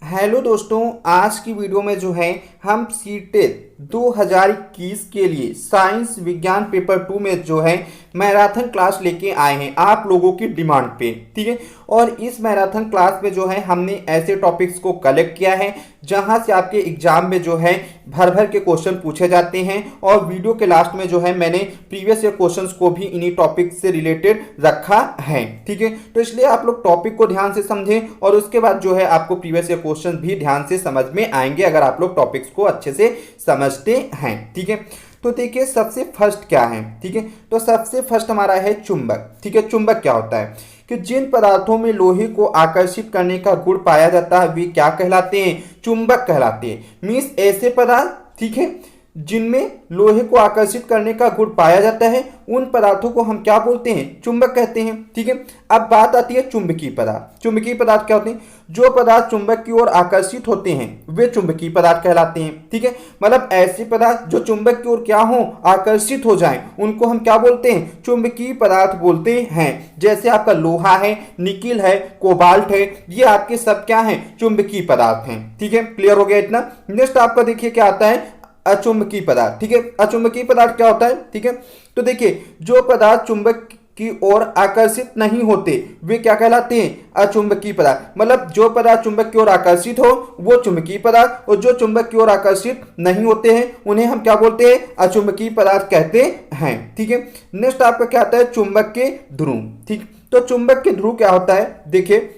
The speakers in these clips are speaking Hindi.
हेलो दोस्तों, आज की वीडियो में जो है हम सीटेट 2021 के लिए साइंस विज्ञान पेपर 2 में जो है मैराथन क्लास लेके आए हैं आप लोगों की डिमांड पे। ठीक है, और इस मैराथन क्लास में जो है हमने ऐसे टॉपिक्स को कलेक्ट किया है जहां से आपके एग्जाम में जो है भर भर के क्वेश्चन पूछे जाते हैं। और वीडियो के लास्ट में जो है मैंने प्रीवियस ईयर क्वेश्चंस को भी इन्हीं टॉपिक से रिलेटेड रखा है। ठीक है, तो इसलिए आप लोग टॉपिक को ध्यान से समझें और उसके बाद जो है आपको प्रीवियस ईयर क्वेश्चन भी ध्यान से समझ में आएंगे अगर आप लोग टॉपिक्स को अच्छे से समझते हैं। ठीक है, तो देखिए सबसे फर्स्ट क्या है। ठीक है, तो सबसे फर्स्ट हमारा है चुंबक। ठीक है, चुंबक क्या होता है कि जिन पदार्थों में लोहे को आकर्षित करने का गुण पाया जाता है वे क्या कहलाते हैं? चुंबक कहलाते हैं। मीन्स ऐसे पदार्थ, ठीक है, जिनमें लोहे को आकर्षित करने का गुण पाया जाता है उन पदार्थों को हम क्या बोलते हैं? चुंबक कहते हैं। ठीक है, अब बात आती है चुंबकीय पदार्थ। चुंबकीय पदार्थ क्या होते हैं? जो पदार्थ चुंबक की ओर आकर्षित होते हैं वे चुंबकीय पदार्थ कहलाते हैं। ठीक है, मतलब ऐसे पदार्थ जो चुंबक की ओर क्या हो, आकर्षित हो जाएं, उनको हम क्या बोलते हैं? चुंबकीय पदार्थ बोलते हैं। जैसे आपका लोहा है, निकिल है, कोबाल्ट है, ये आपके सब क्या हैं? चुंबकीय पदार्थ हैं। ठीक है, क्लियर हो गया इतना। नेक्स्ट आपका देखिए क्या आता है? अचुंबकीय पदार्थ। ठीक है, अचुंबकीय पदार्थ क्या होता है? ठीक है, तो देखिए जो पदार्थ चुंबक की ओर आकर्षित नहीं होते वे क्या कहलाते हैं? अचुंबकीय पदार्थ। मतलब जो पदार्थ चुंबक की ओर आकर्षित हो वो चुंबकीय पदार्थ, और जो चुंबक की ओर आकर्षित नहीं होते हैं उन्हें हम क्या बोलते हैं? अचुंबकीय पदार्थ कहते हैं। ठीक है, नेक्स्ट आपका क्या आता है? चुंबक के ध्रुव। ठीक, तो चुंबक के ध्रुव क्या होता है? देखिए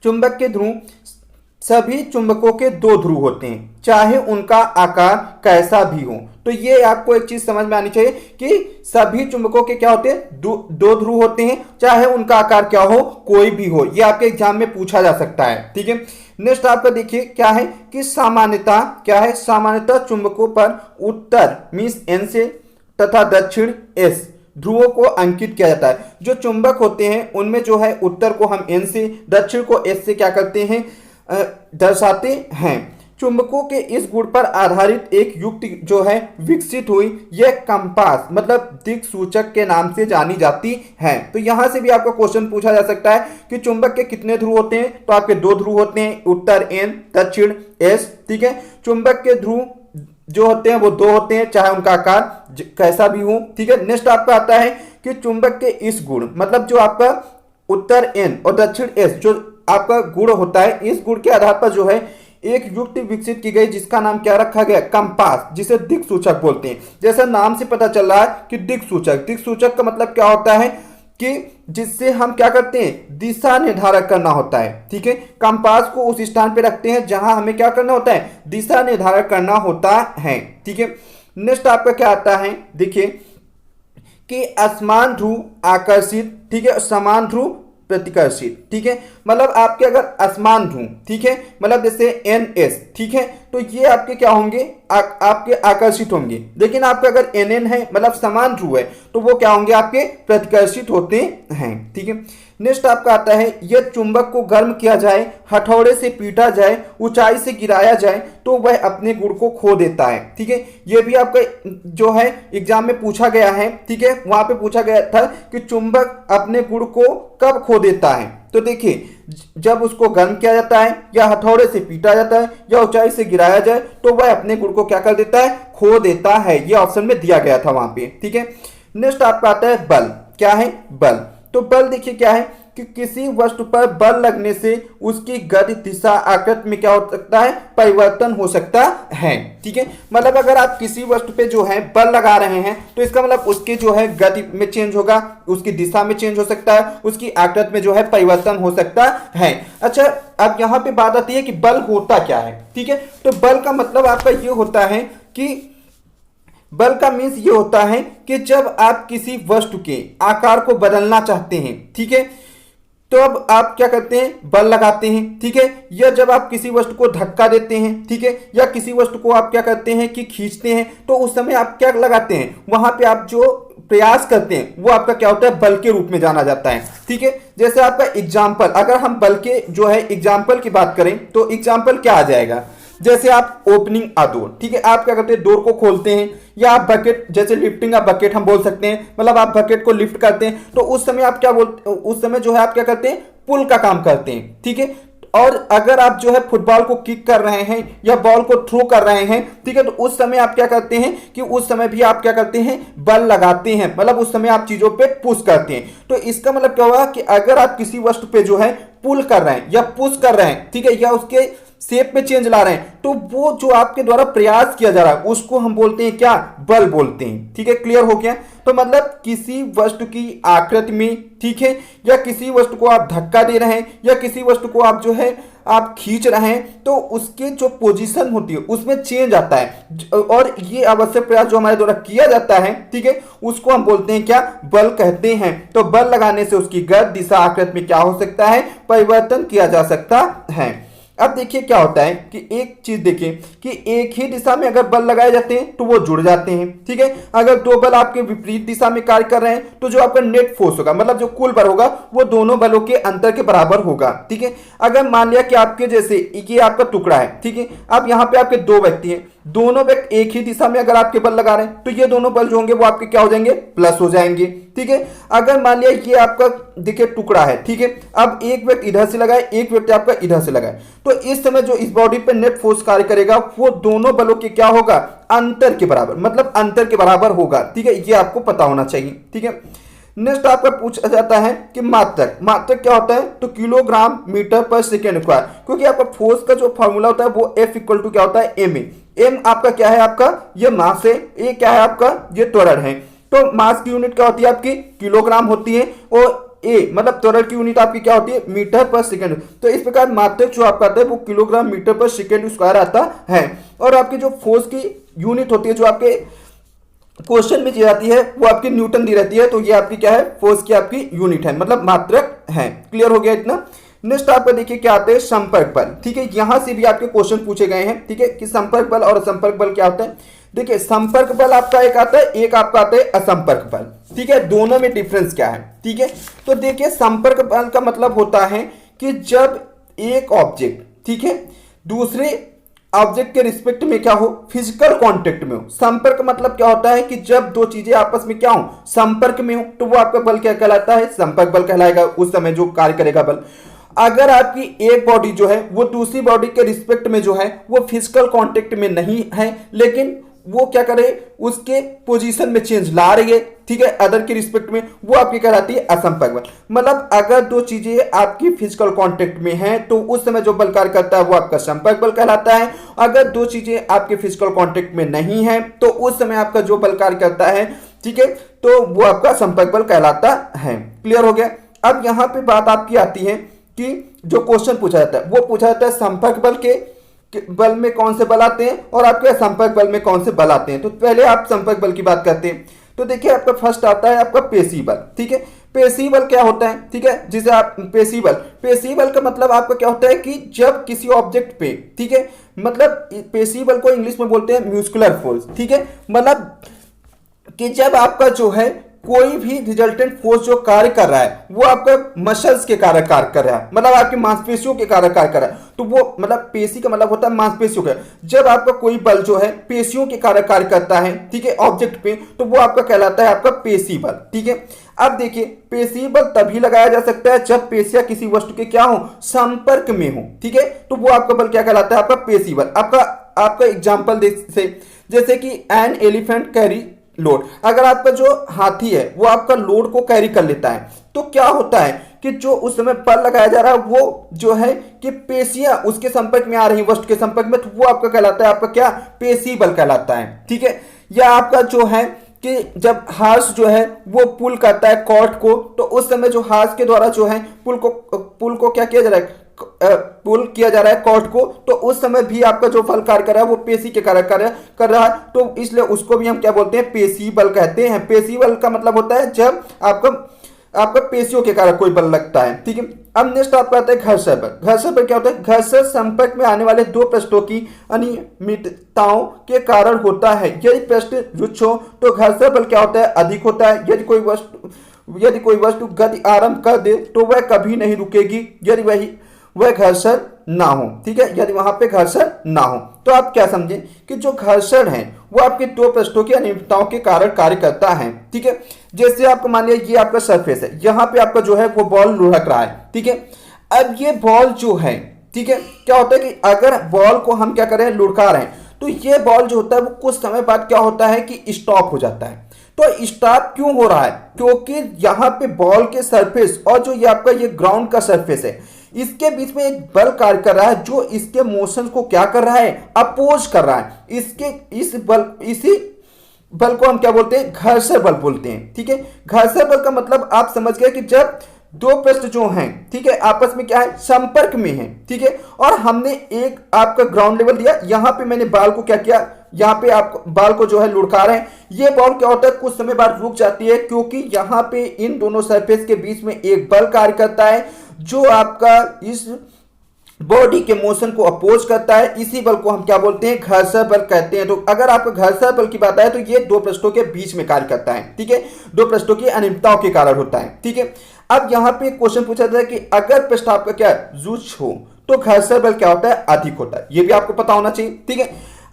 चुंबक के ध्रुव, सभी चुंबकों के दो ध्रुव होते हैं चाहे उनका आकार कैसा भी हो। तो ये आपको एक चीज समझ में आनी चाहिए कि सभी चुंबकों के क्या होते हैं? दो ध्रुव होते हैं चाहे उनका आकार क्या हो, कोई भी हो। ये आपके एग्जाम में पूछा जा सकता है। ठीक है, नेक्स्ट आपका देखिए क्या है कि सामान्यता क्या है? सामान्यता चुंबकों पर उत्तर मीन्स एन से तथा दक्षिण एस ध्रुवों को अंकित किया जाता है। जो चुंबक होते हैं उनमें जो है उत्तर को हम एन से, दक्षिण को एस से क्या करते हैं? दर्शाते हैं। चुंबकों के इस गुण पर आधारित एक युक्ति जो है विकसित हुई, यह कंपास मतलब दिक सूचक के नाम से जानी जाती है। तो यहां से भी आपका क्वेश्चन पूछा जा सकता है कि चुंबक के कितने ध्रुव होते हैं? तो आपके दो ध्रुव होते हैं, उत्तर एन, दक्षिण एस। ठीक है, चुंबक के ध्रुव जो होते हैं वो दो होते हैं चाहे उनका आकार कैसा भी हो। ठीक है, नेक्स्ट आपका आता है कि चुंबक के इस गुण मतलब जो आपका उत्तर एन और दक्षिण एस जो आपका गुण होता है, इस गुण के आधार पर जो है एक युक्ति विकसित की गई जिसका नाम क्या रखा गया? कंपास, जिसे दिक सूचक बोलते हैं। जैसा नाम से पता चल रहा है कि दिक सूचक, दिक सूचक का मतलब क्या होता है कि जिससे हम क्या करते हैं? दिशा निर्धारक करना होता है। ठीक है, कंपास को उस स्थान पे रखते हैं जहां हमें क्या करना होता है? दिशा निर्धारक करना होता है। ठीक है, नेक्स्ट आपका क्या आता है? देखिए कि असमान ध्रुव आकर्षित, ठीक है, समान ध्रुव प्रतिकर्षित। ठीक है, मतलब आपके अगर असमान ध्रुव, ठीक है, मतलब जैसे एन एस, ठीक है, तो ये आपके क्या होंगे? आपके आकर्षित होंगे। लेकिन आपका अगर एन एन है मतलब समान ध्रुव है तो वो क्या होंगे? आपके प्रतिकर्षित होते हैं। ठीक है, नेक्स्ट आपका आता है यह चुंबक को गर्म किया जाए, हथौड़े से पीटा जाए, ऊंचाई से गिराया जाए तो वह अपने गुण को खो देता है। ठीक है, यह भी आपका जो है एग्जाम में पूछा गया है। ठीक है, वहां पे पूछा गया था कि चुंबक अपने गुण को कब खो देता है? तो देखिए जब उसको गर्म किया जाता है या हथौड़े से पीटा जाता है या ऊंचाई से गिराया जाए तो वह अपने गुण को क्या कर देता है? खो देता है। ये ऑप्शन में दिया गया था वहां पे। ठीक है, नेक्स्ट आपका आता है बल। क्या है? बल। तो बल देखिए क्या है कि किसी वस्तु पर बल लगने से उसकी गति, दिशा, आकृति में क्या हो सकता है? परिवर्तन हो सकता है। ठीक है, मतलब अगर आप किसी वस्तु पे जो है बल लगा रहे हैं तो इसका मतलब उसके जो है गति में चेंज होगा, उसकी दिशा में चेंज हो सकता है, उसकी आकृति में जो है परिवर्तन हो सकता है। अच्छा, अब यहाँ पे बात आती है कि बल होता क्या है। ठीक है, तो बल का मतलब आपका ये होता है कि बल का मीन्स ये होता है कि जब आप किसी वस्तु के आकार को बदलना चाहते हैं, ठीक है, तो अब आप क्या करते हैं? बल लगाते हैं। ठीक है, या जब आप किसी वस्तु को धक्का देते हैं, ठीक है, या किसी वस्तु को आप क्या करते हैं कि खींचते हैं, तो उस समय आप क्या लगाते हैं? वहां पे आप जो प्रयास करते हैं वो आपका क्या होता है? बल के रूप में जाना जाता है। ठीक है, जैसे आपका एग्जाम्पल, अगर हम बल के जो है एग्जाम्पल की बात करें तो एग्जाम्पल क्या आ जाएगा? जैसे आप ओपनिंग अ डोर, ठीक है, आप क्या करते हैं? डोर को खोलते हैं, या आप बकेट, जैसे लिफ्टिंग अ बकेट हम बोल सकते हैं, मतलब आप बकेट को लिफ्ट करते हैं तो उस समय आप क्या बोलते, उस समय जो है आप क्या करते हैं? पुल का काम करते हैं। ठीक है, और अगर आप जो है फुटबॉल को किक कर रहे हैं या बॉल को थ्रो कर रहे हैं, ठीक है, तो उस समय आप क्या करते हैं कि उस समय भी आप क्या करते हैं, बल लगाते हैं, मतलब उस समय आप चीजों पे पुश करते हैं। तो इसका मतलब क्या होगा कि अगर आप किसी वस्तु पे जो है पुल कर रहे हैं या पुश कर रहे हैं, ठीक है, या उसके शेप में चेंज ला रहे हैं, तो वो जो आपके द्वारा प्रयास किया जा रहा है उसको हम बोलते हैं क्या, बल बोलते हैं। ठीक है, क्लियर हो गया। तो मतलब किसी वस्तु की आकृति में, ठीक है, या किसी वस्तु को आप धक्का दे रहे हैं या किसी वस्तु को आप जो है आप खींच रहे हैं, तो उसके जो पोजीशन होती है उसमें चेंज आता है, और ये आवश्यक प्रयास जो हमारे द्वारा किया जाता है, ठीक है, उसको हम बोलते हैं क्या, बल कहते हैं। तो बल लगाने से उसकी गति, दिशा, आकृति में क्या हो सकता है, परिवर्तन किया जा सकता है। अब देखिए क्या होता है कि एक चीज देखिए कि एक ही दिशा में अगर बल लगाए जाते हैं तो वो जुड़ जाते हैं। ठीक है, अगर दो बल आपके विपरीत दिशा में कार्य कर रहे हैं तो जो आपका नेट फोर्स होगा, मतलब जो कुल बल होगा, वो दोनों बलों के अंतर के बराबर होगा। ठीक है, अगर मान लिया कि आपके जैसे ये आपका टुकड़ा है, ठीक है, अब यहाँ पे आपके दो व्यक्ति हैं, दोनों व्यक्ति एक ही दिशा में अगर आपके बल लगा रहे हैं तो ये दोनों बल जो होंगे वो आपके क्या हो जाएंगे, प्लस हो जाएंगे। ठीक है, अगर मान लिया ये आपका देखिए टुकड़ा है, ठीक है, अब एक व्यक्ति इधर से लगाए, एक व्यक्ति आपका इधर से लगाए, तो इस समय जो इस बॉडी पे नेट फोर्स कार्य करेगा वो दोनों बलों के क्या होगा, अंतर के बराबर, मतलब अंतर के बराबर होगा। ठीक है, ये आपको पता होना चाहिए। ठीक है, नेक्स्ट आपका पूछा जाता है कि मात्रक, मात्रक क्या होता है, तो किलोग्राम मीटर पर सेकेंड स्क्वायर, क्योंकि आपका फोर्स का जो फॉर्मूला होता है वो F इक्वल टू क्या होता है, एम ए। एम आपका क्या है, आपका ये मास है, ए क्या है आपका, ये त्वरण है। तो मास की यूनिट क्या होती है आपकी, किलोग्राम होती है, और ए मतलब त्वरण की यूनिट आपकी क्या होती है, मीटर पर सेकेंड। तो इस प्रकार मात्रक जो आपका आता है वो किलोग्राम मीटर पर सेकेंड स्क्वायर आता है। और आपकी जो फोर्स की यूनिट होती है जो आपके क्वेश्चन में दी जाती है वो आपकी न्यूटन दी रहती है, तो ये आपकी क्या है, फोर्स की आपकी यूनिट है, मतलब मात्रक है। क्लियर हो गया इतना। नेक्स्ट आपका देखिए क्या आते हैं, संपर्क बल। ठीक है, यहां से भी आपके क्वेश्चन पूछे गए हैं। ठीक है, कि संपर्क बल और असंपर्क बल क्या होता है। देखिए संपर्क बल आपका एक आता है, एक आपका आता है असंपर्क बल। ठीक है, दोनों में डिफरेंस क्या है। ठीक है, तो देखिए संपर्क बल का मतलब होता है कि जब एक ऑब्जेक्ट, ठीक है, दूसरे ऑब्जेक्ट के रिस्पेक्ट में क्या हो, फिजिकल कांटेक्ट में हो। संपर्क मतलब क्या होता है कि जब दो चीजें आपस में क्या हो, संपर्क में हो, तो वो आपका बल क्या कहलाता है, संपर्क बल कहलाएगा। उस समय जो कार्य करेगा बल, अगर आपकी एक बॉडी जो है वो दूसरी बॉडी के रिस्पेक्ट में जो है वो फिजिकल कांटेक्ट में नहीं है, लेकिन वो क्या करे, उसके पोजीशन में चेंज ला रही है, ठीक है, अदर के रिस्पेक्ट में, वो आपकी कहलाती है असंपर्क बल। मतलब अगर दो चीजें आपकी फिजिकल कांटेक्ट में हैं तो उस समय जो बल कार्य करता है वो आपका संपर्क बल कहलाता है। अगर दो चीजें आपके फिजिकल कांटेक्ट में नहीं है तो उस समय आपका जो बल कार्य करता है, ठीक है, तो वो आपका संपर्क बल कहलाता है। क्लियर हो गया। अब यहां पे बात आपकी आती है कि जो क्वेश्चन पूछा जाता है वो पूछा जाता है संपर्क बल के बल में कौन से बल आते हैं और आपके संपर्क बल में कौन से बल आते हैं। तो पहले आप संपर्क बल की बात करते हैं। तो देखिए आपका फर्स्ट आता है आपका पेशी बल। ठीक है, पेशी बल क्या होता है, ठीक है, जिसे आप पेशी बल का मतलब आपका क्या होता है कि जब किसी ऑब्जेक्ट पे, ठीक है, मतलब पेशी बल को इंग्लिश में बोलते हैं म्यूस्कुलर फोर्स। ठीक है, मतलब कि जब आपका जो है कोई भी रिजल्टेंट फोर्स जो कार्य कर रहा है वो आपका मसल्स के कारण कार्य कर रहा है, मतलब आपकी मांसपेशियों के कारण कार्य कर रहा है, तो वो मतलब पेशी का मतलब होता है मांसपेशियों का। जब आपका कोई बल जो है पेशियों के कारण कार्य करता है, ठीक है, ऑब्जेक्ट पे, तो वो आपका कहलाता है आपका पेशी बल। ठीक है, अब देखिए पेशी बल तभी लगाया जा सकता है जब पेशियां किसी वस्तु के क्या हो, संपर्क में हो। ठीक है, तो वो आपका बल क्या कहलाता है, आपका पेशी बल। आपका एग्जाम्पल जैसे कि एन एलिफेंट कैरी लोड, अगर आपका जो हाथी है वो आपका लोड को कैरी कर लेता है तो क्या होता है कि जो उस समय बल लगाया जा रहा है वो जो है कि पेशियां उसके संपर्क में आ रही वस्तु के संपर्क में, तो वो आपका कहलाता है आपका क्या, पेशी बल कहलाता है। ठीक है, या आपका जो है कि जब हाथ जो है वो पुल करता है कॉर्ड को, तो उस समय जो हाथ के द्वारा जो है पुल को क्या किया जा रहा है, पुल किया जा रहा है कॉर्ड को, तो उस समय भी आपका जो बल कार्य कर रहा है वो पेशी के कारण कार्य कर रहा है, तो इसलिए उसको भी हम क्या बोलते हैं, पेशी बल कहते हैं। पेशी बल का मतलब होता है जब आपका पेशियों के कारण कोई बल लगता है। ठीक है, अब नेक्स्ट आपका आता है घर्षण बल। घर्षण बल क्या होता है, घर्षण संपर्क में आने वाले दो पृष्ठों की अनियमितताओं के कारण होता है। यदि पृष्ठ रुक्ष हो तो घर्षण बल क्या होता है, अधिक होता है। यदि कोई वस्तु गति आरंभ कर दे तो वह कभी नहीं रुकेगी यदि वह घर्षण ना हो। ठीक है, यदि वहां पे घर्षण ना हो, तो आप क्या समझें कि जो घर्षण है वो आपके दो पृष्ठों की अनियमितताओं के कारण कार्य करता है। ठीक है, जैसे आपको मान लिया ये आपका सरफेस है, यहाँ पे आपका जो है वो बॉल लुढ़क रहा है। ठीक है, अब ये बॉल जो है, ठीक है। क्या होता है कि अगर बॉल को हम क्या कर रहे हैं, लुढ़का रहे हैं, तो ये बॉल जो होता है वो कुछ समय बाद क्या होता है कि स्टॉप हो जाता है। तो स्टॉप क्यों हो रहा है, क्योंकि यहाँ पे बॉल के सरफेस और जो ये आपका ये ग्राउंड का सरफेस है, इसके बीच में एक बल कार्य कर रहा है जो इसके मोशन को क्या कर रहा है, अपोज कर रहा है। इसी बल को हम क्या बोलते हैं, घर्षण बल बोलते हैं। ठीक है, घर्षण बल का मतलब आप समझ गए कि जब दो पृष्ठ जो हैं, ठीक है, आपस में क्या है, संपर्क में है। ठीक है, और हमने एक आपका ग्राउंड लेवल दिया, यहां पे मैंने बॉल को क्या किया, यहां पे आप बॉल को जो है लुढ़का रहे हैं। ये बॉल क्या होता है, कुछ समय बाद रुक जाती है, क्योंकि यहां पे इन दोनों सरफेस के बीच में एक बल कार्य करता है जो आपका इस बॉडी के मोशन को अपोज करता है। इसी बल को हम क्या बोलते हैं, घर्षण बल कहते हैं। तो अगर आपको घर्षण बल की बात आए तो ये दो पृष्ठों के बीच में कार्य करता है। ठीक है, दो पृष्ठों की अनियमितताओं के कारण होता है। ठीक है, अब यहां पे एक क्वेश्चन पूछा जाता है कि अगर पृष्ठ आपका क्या रुझ हो तो घर्षण बल क्या होता है, अधिक होता है। ये भी आपको पता होना चाहिए। ठीक है,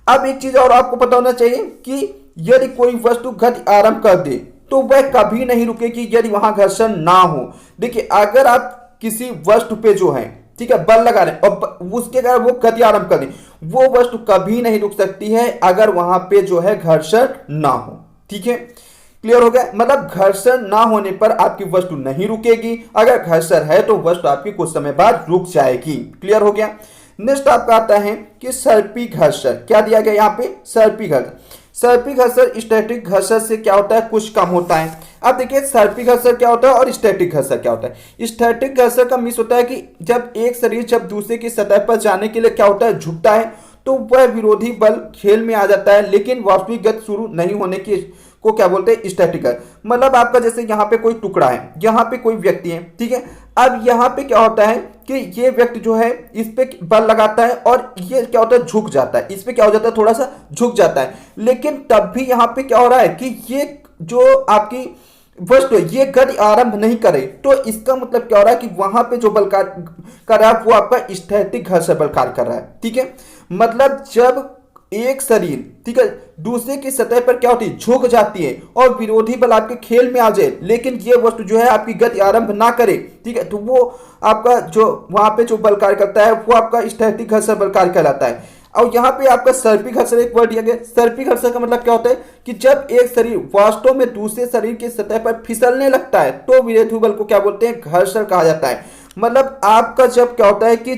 अब एक चीज और आपको पता होना चाहिए कि यदि कोई वस्तु गति आरंभ कर दे तो वह कभी नहीं रुकेगी यदि वहां घर्षण ना हो। देखिए, अगर आप किसी वस्तु पे जो है, ठीक है, बल लगा रहे और उसके कारण वो गति आरंभ कर दे, वो वस्तु कभी नहीं रुक सकती है अगर वहां पे जो है घर्षण ना हो। ठीक है, क्लियर हो गया। मतलब घर्षण ना होने पर आपकी वस्तु नहीं रुकेगी, अगर घर्षण है तो वस्तु आपकी कुछ समय बाद रुक जाएगी। क्लियर हो गया। नेक्स्ट आपका आता है कि सर्पी घर्षण। क्या दिया गया यहाँ पे, सर्पी घर्षण। सर्पी घर्षण स्टैटिक घर्षण से क्या होता है, कुछ कम होता है। अब देखिए, सर्पी घर्षण क्या होता है और स्टैटिक घर्षण क्या होता है। स्टैटिक घर्षण का मीन्स होता है कि जब एक शरीर जब दूसरे की सतह पर जाने के लिए क्या होता है, झुकता है, तो वह विरोधी बल खेल में आ जाता है, लेकिन वास्तविक गति शुरू नहीं होने की को क्या बोलते हैं, स्टैटिक। मतलब आपका जैसे यहाँ पे कोई टुकड़ा है, यहाँ पे कोई व्यक्ति है, ठीक है, अब यहाँ पे क्या होता है कि ये व्यक्ति जो है इस पे बल लगाता है और ये क्या होता है, झुक जाता है, इस पे क्या हो जाता है, थोड़ा सा झुक जाता है, लेकिन तब भी यहाँ पे क्या हो रहा है कि ये जो आपकी वस्तु ये गति आरंभ नहीं करे। तो इसका मतलब क्या हो रहा है कि वहां पे जो बल कार्य कर रहा है वो आपका स्थैतिक घर्षण बल कार्य कर रहा है। ठीक है, मतलब जब एक शरीर, ठीक है, दूसरे की सतह पर क्या होती है, झुक जाती है और विरोधी बल आपके खेल में आ जाए, लेकिन ये वस्तु जो है आपकी गति आरंभ ना करे, ठीक है, तो वो आपका जो वहां पे जो बल कार्य करता है वो आपका स्थैतिक घर्षण बल कार्य कहलाता है। और यहाँ पे आपका सर्पी घर्षण एक वर्ड दिया गया। सर्पी घर्षण का मतलब क्या होता है कि जब एक शरीर वास्तव में दूसरे शरीर की सतह पर फिसलने लगता है तो विरोधी बल को क्या बोलते हैं, घर्षण कहा जाता है। मतलब आपका जब क्या होता है कि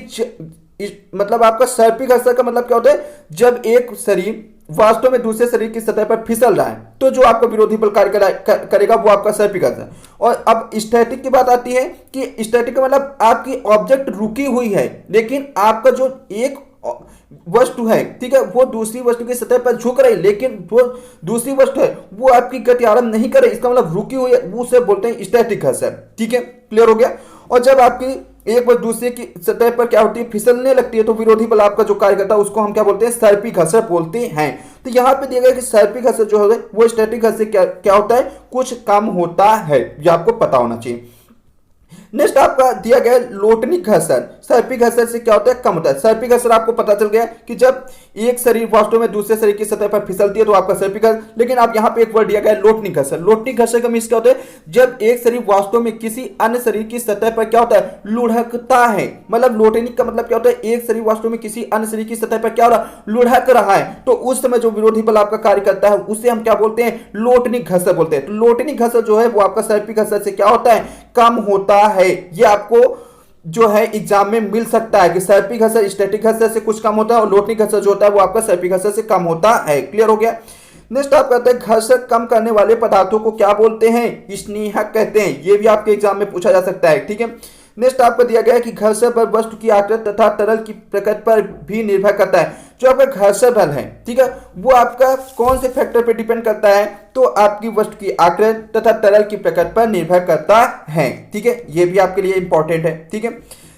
मतलब आपका सर्पी घर्षण का मतलब क्या होता है, जब एक शरीर वास्तव में दूसरे शरीर की सतह पर फिसल रहा है तो जो आपका विरोधी बल कार्य करेगा वो आपका सर्पी घर्षण। और अब स्टैटिक की बात आती है कि स्टैटिक का मतलब आपकी ऑब्जेक्ट रुकी हुई है, लेकिन आपका जो एक वस्तु है, ठीक है, वो दूसरी वस्तु की सतह पर झुक रही, लेकिन वो दूसरी वस्तु है वो आपकी गति आरंभ नहीं करे, इसका मतलब रुकी हुई है, वो उसे बोलते हैं स्टैटिक घर्षण। ठीक है, क्लियर हो गया। और जब आपकी एक वस्तु दूसरे की सतह पर क्या होती है, फिसलने लगती है, तो विरोधी बल आपका जो कार्य करता है उसको हम क्या बोलते हैं, सर्पी घर्षण बोलते हैं। तो यहाँ पे दिया गया कि सर्पी घर्षण जो है वो स्टैटिक घर्षण क्या होता है, कुछ कम होता है, ये आपको पता होना चाहिए। नेक्स्ट आपका दिया गया लोटनी घर्षण। सर्पी घर्षण से क्या होता है, कम होता है। सर्पी घर्षण आपको पता चल गया कि जब एक शरीर वास्तव में दूसरे शरीर की सतह पर फिसलती है तो आपका सर्पी घर्षण। लेकिन आप यहाँ पे एक वर्ड दिया गया लोटनी घर्षण। लोटनी घर्षण का मीन्स क्या होता है, जब एक शरीर वास्तव में किसी अन्य शरीर की सतह पर क्या होता है, लुढ़कता है। मतलब लोटनी का मतलब क्या होता है, एक शरीर वास्तव में किसी अन्य शरीर की सतह पर क्या हो रहा है, लुढ़क रहा है, तो उस समय जो विरोधी बल आपका कार्य करता है उसे हम क्या बोलते हैं, लोटनी घर्षण बोलते हैं। तो लोटनी घर्षण जो है वो आपका सर्पी घर्षण से क्या होता है, कम होता है। ये आपको जो है एग्जाम में मिल सकता है कि सर्पी घर्षण स्टैटिक घर्षण से कुछ कम होता है और लोटनी घर्षण जो होता है वो आपका सर्पी घर्षण से कम होता है। क्लियर हो गया। नेक्स्ट आप कहते हैं घर्षण कम करने वाले पदार्थों को क्या बोलते हैं, स्नेहक कहते हैं। ये भी आपके एग्जाम में पूछा जा सकता है। ठीक है, नेक्स्ट आपको दिया गया है कि घर्षण बल वस्तु की आकृति तथा तरल की प्रकृति पर भी निर्भर करता है। जो आपका घर्षण बल है, ठीक है, वो आपका कौन से फैक्टर पर डिपेंड करता है, तो आपकी वस्तु की आकृति तथा तरल की प्रकृति पर निर्भर करता है। ठीक है, ये भी आपके लिए इंपॉर्टेंट है। ठीक है,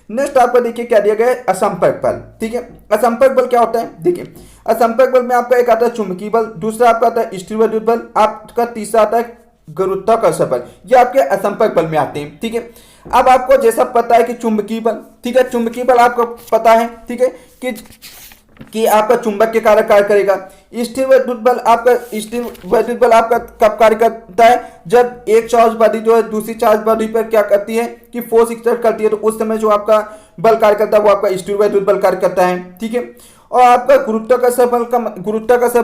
नेक्स्ट आपको देखिए क्या दिया गया है, असंपर्क बल। ठीक है, असंपर्क बल क्या होता है, देखिए असंपर्क बल में आपका एक आता है चुंबकीय बल, दूसरा आपका आता है स्टीरियोविद्युत बल, आपका तीसरा आता है गुरुत्वाकर्षण बल। ये आपके असंपर्क बल में आते हैं। ठीक है, अब आपको जैसा पता है कि चुंबकीय बल, ठीक है, चुंबकीय बल आपको पता है, ठीक है, कि आपका चुंबक के कारण कार्य करेगा। स्थिर वैद्युत बल आपका कब कार्य करता है? जब एक चार्ज बॉडी जो है दूसरी चार्ज बॉडी पर क्या करती है कि फोर्स एक्सर्ट करती है, तो उस समय जो आपका बल कार्य करता है वो आपका स्थिर वैद्युत बल कार्य करता है। ठीक है, और आपका गुरुत्वाकर्षण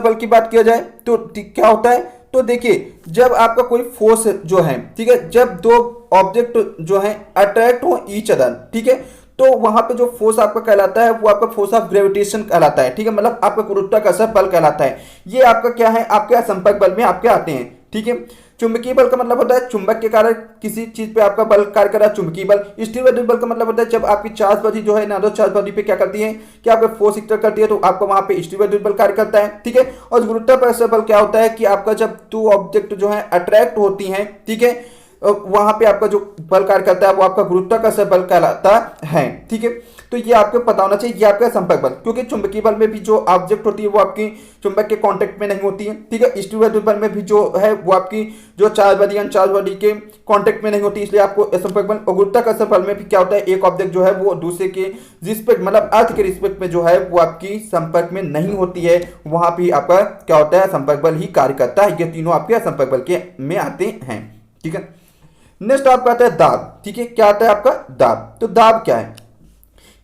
बल की बात किया जाए तो क्या होता है? तो देखिए, जब आपका कोई फोर्स जो है, ठीक है, जब दो ऑब्जेक्ट जो है अट्रैक्ट हो ईच अदर, ठीक है, तो वहां पे जो फोर्स आपका कहलाता है वो आपका फोर्स ऑफ ग्रेविटेशन कहलाता है। ठीक है, मतलब आपका गुरुत्वाकर्षण बल कहलाता है। ये आपका क्या है? आपके संपर्क बल में आपके आते हैं। ठीक है, चुंबकीय बल का मतलब होता है चुंबक के कारण किसी चीज पे आपका बल कार्य कर रहा है, चुंबकीय बल। स्थिर वैद्युत बल का मतलब होता है जब आपकी चार्ज बॉडी जो है ना, चार्ज बॉडी पे क्या करती है कि आपका फोर्स एक्सर्ट करती है, तो आपको वहां पे स्थिर वैद्युत बल कार्य करता है। ठीक है, और गुरुत्वाकर्षण बल क्या होता है कि आपका जब दो ऑब्जेक्ट जो है अट्रैक्ट होती हैं, ठीक है, वहां पे आपका जो बल कार्य करता है वो आपका गुरुत्वाकर्षण बल कहलाता है। ठीक है, तो ये आपको पता होना चाहिए, ये आपका संपर्क बल, क्योंकि चुंबकीय बल में भी जो ऑब्जेक्ट होती है वो आपकी चुंबक के कांटेक्ट में नहीं होती है। ठीक है, स्थिर वैद्युत बल में भी जो है वो आपकी जो चार्ज बॉडी अनचार्ज बॉडी के कांटेक्ट में नहीं होती, इसलिए आपको संपर्क बल। और गुरुत्वाकर्षण बल में भी क्या होता है, एक ऑब्जेक्ट जो है वो दूसरे के रिस्पेक्ट मतलब अर्थ के रिस्पेक्ट में जो है वो आपकी संपर्क में नहीं होती है, वहां भी आपका क्या होता है? संपर्क बल ही कार्य करता है। ये तीनों आपके संपर्क बल के में आते हैं। ठीक है, नेक्स्ट आपका आता है दाब। ठीक है, क्या आता है आपका? दाब। तो दाब क्या है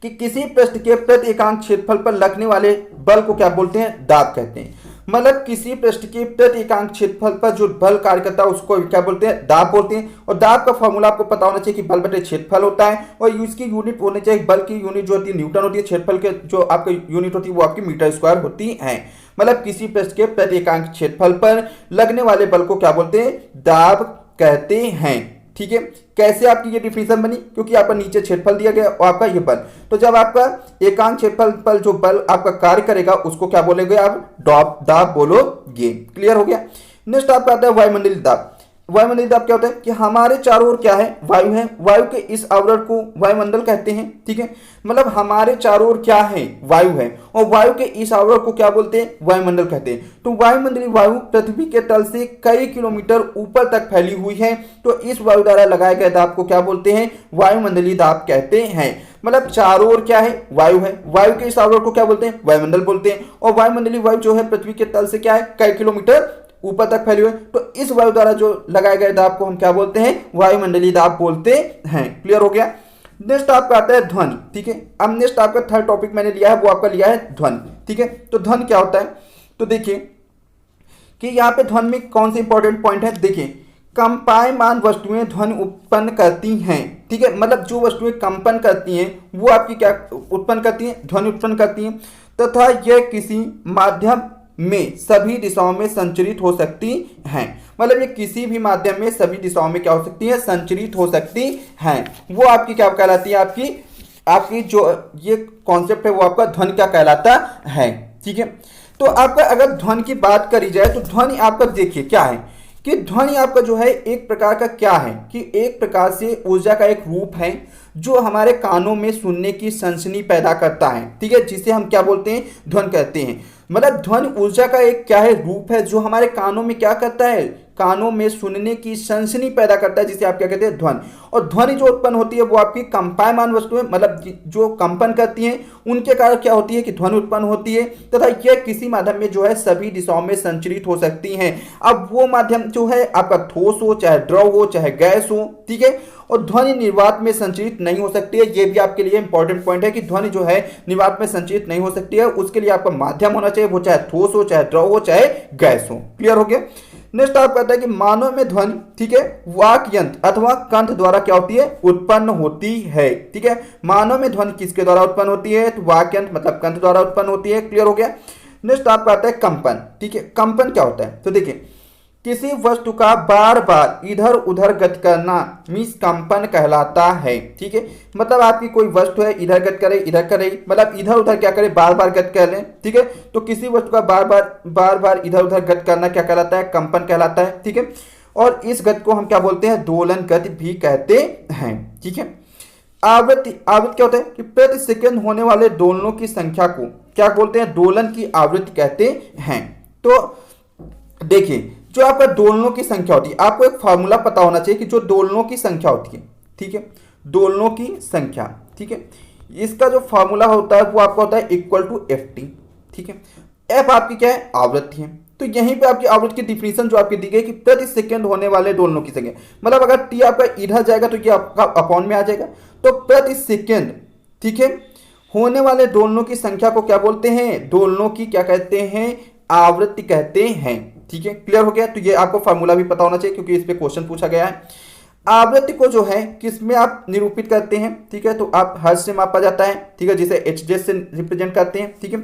कि किसी पृष्ठ के प्रति एकांक क्षेत्रफल पर लगने वाले बल को क्या बोलते हैं? दाब कहते हैं। मतलब किसी पृष्ठ के प्रति एकांक क्षेत्रफल पर जो बल कार्य करता है उसको क्या बोलते हैं? दाब बोलते हैं। और दाब का फॉर्मूला आपको पता होना चाहिए कि बल बटे क्षेत्रफल होता है, और इसकी यूनिट होनी चाहिए, बल की यूनिट जो होती है न्यूटन होती है, क्षेत्रफल के जो आपकी यूनिट होती है वो आपकी मीटर स्क्वायर होती है। मतलब किसी पृष्ठ के प्रति एकांक क्षेत्रफल पर लगने वाले बल को क्या बोलते हैं? दाब कहते हैं। ठीक है, कैसे आपकी ये डिफिनेशन बनी? क्योंकि आपका नीचे क्षेत्रफल दिया गया और आपका ये बल, तो जब आपका एकांक क्षेत्रफल पर जो बल आपका कार्य करेगा उसको क्या बोलेंगे आप? दाब बोलोगे। क्लियर हो गया। नेक्स्ट आपका आता है वायुमंडलीय दाब। वायुमंडलीय दाब क्या होता है कि हमारे चारों ओर क्या है? वायु है। वायु के इस आवरण को वायुमंडल कहते हैं। ठीक है, मतलब हमारे चारों ओर क्या है? वायु है, और वायु के इस आवरण को क्या बोलते हैं? वायुमंडल कहते हैं। तो वायुमंडलीय वायु पृथ्वी के तल से कई किलोमीटर ऊपर तक फैली हुई है, तो इस वायु द्वारा लगाए गए दाब को क्या बोलते हैं? वायुमंडलीय दाब कहते हैं। मतलब चारों ओर क्या है? वायु है। वायु के इस आवरण को क्या बोलते हैं? वायुमंडल बोलते हैं। और वायुमंडलीय वायु जो है पृथ्वी के तल से क्या है? कई किलोमीटर ऊपर तक फैली हुई है, तो इस वायु द्वारा जो लगाए गए दाब को हम क्या बोलते हैं? वायुमंडलीय दाब बोलते हैं। क्लियर हो गया। नेक्स्ट आपका आता है ध्वनि। ठीक है, अब नेक्स्ट आपका थर्ड टॉपिक मैंने लिया है वो आपका लिया है ध्वनि। ठीक है, तो ध्वनि क्या होता है? तो देखिए कि यहाँ पे ध्वनि में कौन से इंपॉर्टेंट पॉइंट है। देखिए, कंपायमान वस्तुएं ध्वनि उत्पन्न करती हैं। ठीक है, मतलब जो वस्तुएं कंपन करती हैं वो आपकी क्या उत्पन्न करती हैं? ध्वनि उत्पन्न करती हैं, तथा यह किसी माध्यम में सभी दिशाओं में संचरित हो सकती हैं। मतलब ये किसी भी माध्यम में सभी दिशाओं में क्या हो सकती है? संचरित हो सकती हैं। वो आपकी क्या कहलाती है? आपकी जो ये कॉन्सेप्ट है वो आपका ध्वनि क्या कहलाता है। ठीक है, तो आपका अगर ध्वनि की बात करी जाए तो ध्वनि आपका देखिए क्या है कि ध्वनि आपका जो है एक प्रकार का क्या है कि एक प्रकार से ऊर्जा का एक रूप है जो हमारे कानों में सुनने की सनसनी पैदा करता है। ठीक है, जिसे हम क्या बोलते हैं? ध्वनि कहते हैं। मतलब ध्वनि ऊर्जा का एक क्या है? रूप है जो हमारे कानों में क्या करता है? कानों में सुनने की सनसनी पैदा करता है, जिसे आप क्या कहते हैं? ध्वनि। और ध्वनि जो उत्पन्न होती है वो आपकी कंपायमान वस्तुएं मतलब जो कंपन करती हैं उनके कारण क्या होती है कि ध्वनि उत्पन्न होती है, तथा यह किसी माध्यम में जो है सभी दिशाओं में संचरित हो सकती हैं। अब वो माध्यम जो है आपका ठोस हो, चाहे द्रव हो, चाहे गैस हो। ठीक है, और ध्वनि निर्वात में संचरित नहीं हो सकती है। ये भी आपके लिए इंपॉर्टेंट पॉइंट है कि ध्वनि जो है निर्वात में संचरित नहीं हो सकती है। उसके लिए आपका माध्यम होना चाहिए, वो चाहे ठोस हो, चाहे द्रव हो, चाहे गैस हो। क्लियर हो गया। नेक्स्ट आप कहता है कि मानव में ध्वनि, ठीक है, वाक यंत्र अथवा कंठ द्वारा क्या होती है? उत्पन्न होती है। ठीक है, मानव में ध्वनि किसके द्वारा उत्पन्न होती है? तो वाक यंत्र मतलब कंठ द्वारा उत्पन्न होती है। क्लियर हो गया। नेक्स्ट आपका आता है कंपन। ठीक है, कंपन क्या होता है? तो देखिए, किसी वस्तु का बार बार इधर उधर गति करना मीन्स कंपन कहलाता है। ठीक है, मतलब आपकी कोई वस्तु है इधर गति करे, इधर करे, मतलब इधर उधर क्या करे? बार बार गति कर ले। ठीक है, तो किसी वस्तु का बार बार इधर उधर गति करना क्या कहलाता है? कंपन कहलाता है। ठीक है, और इस गति को हम क्या बोलते हैं? दोलन गति भी कहते हैं। ठीक है, आवृत्ति क्या होता है कि प्रति सेकंड होने वाले दोलनों की संख्या को क्या बोलते हैं? दोलन की आवृत्ति कहते हैं। तो देखिए, जो आपका दोलनों की संख्या होती है, आपको एक फार्मूला पता होना चाहिए कि जो दोलनों की संख्या होती है, ठीक है, दोलनों की संख्या, ठीक है, इसका जो फार्मूला होता है वो आपका होता है इक्वल टू एफ टी। ठीक है, एफ आपकी क्या है, आवृत्ति है। तो यहीं पे आपकी आवृत्ति की डिफिनीशन जो आपकी दी गई कि प्रति सेकंड होने वाले दोलनों की संख्या, मतलब अगर टी आपका इधर जाएगा तो ये आपका अपॉन में आ जाएगा। तो प्रति सेकंड, ठीक है, होने वाले दोलनों की संख्या को क्या बोलते हैं, दोलनों की क्या कहते हैं, आवृत्ति कहते हैं। ठीक है, क्लियर हो गया। तो ये आपको फार्मूला भी पता होना चाहिए क्योंकि इस पे क्वेश्चन पूछा गया है। आवृत्ति को जो है किस में आप निरूपित करते हैं, ठीक है, तो आप हर्ट्ज से मापा जाता है, ठीक है, जिसे एचजेड से रिप्रेजेंट करते हैं। ठीक है,